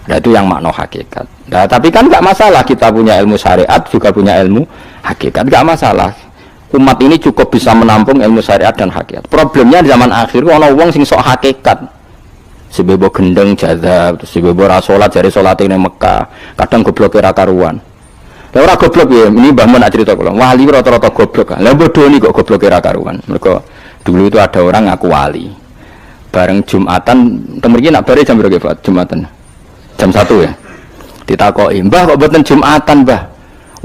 Nah itu yang makna hakikat. Nah tapi kan enggak masalah kita punya ilmu syariat juga punya ilmu hakikat, enggak masalah. Umat ini cukup bisa menampung ilmu syariat dan hakikat. Problemnya di zaman akhir ana wong sing sok hakikat. Si bebo gendeng jazab, si bebo rasolat jari solat ini Mekah, kadang goblok kira karuan. Lah ora goblok ya, ini Mbah Mun cerita kula. Wali rata-rata goblok kan. Lah bodoh nih kok goblok kira karuan. Mereka dulu itu ada orang ngaku wali. Bareng Jumatan, temen iki nak bare jam berapa Pak? Jumatan. Jam 1 ya. Ditakoki, "Mbah kok mboten Jumatan, Mbah?"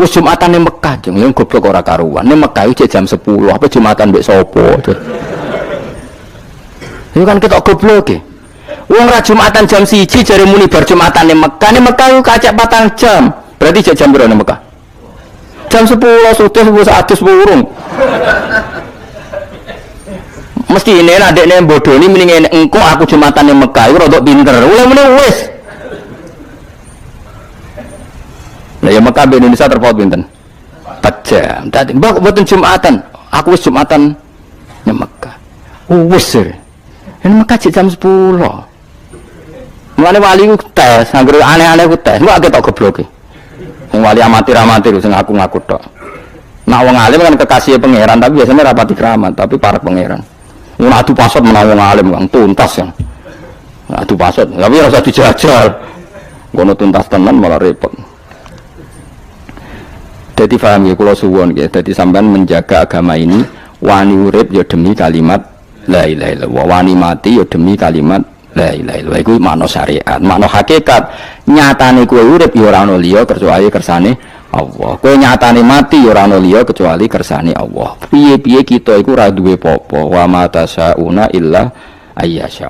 Wis Jumatan ning Mekah, jeng goblok ora karuan. Ning Mekah iki jam 10, apa Jumatan mbek sapa? Itu kan ketok goblok e. Wong ra Jumatan jam 1 jare muni bar Jumatan ning Mekah. Ning Mekah ku kacek 4 jam. Berarti jam berapa ning Mekah? Jam 10 sudah wis adus urung. Mesti ini adekne bodoni mending engko aku Jumatan ning Mekah iku rodok pinter. Oleh meneh wis. Lah ya Mekah be Indonesia terpaut pinten? 4 jam. Dadi mbak mboten Jumatan. Aku wis Jumatan ning Mekah. Wis. Ini Mekah jam 10. Mulane wali ku tes, anggere aneh-aneh ku tes. Mbak ketok gobloke. Sing wali amatir-amatir sing ngaku-ngaku tok. Nak wong alim kan kekasih pangeran, tapi biasanya rapati keramat, tapi para pangeran. Ngono adu pasot menawa wong alim Kang tuntas ya. Adu pasot, tapi ora usah dijajal. Ngono tuntas tenan malah repot. Jadi paham ya kula suwun nggih. Dadi sampean menjaga agama ini wani urip ya demi kalimat la ilaha illallah, wani mati ya demi kalimat la ilaha illallah. Iku makna syariat, makna hakikat. Nyatane kowe urip ya ora ono liya kecuali kersane Allah. Kowe nyatane mati ya ora ono liya kecuali kersane Allah. Piye-piye kita iku ora duwe apa-apa. Wa ma tasyauna illa ayyasha.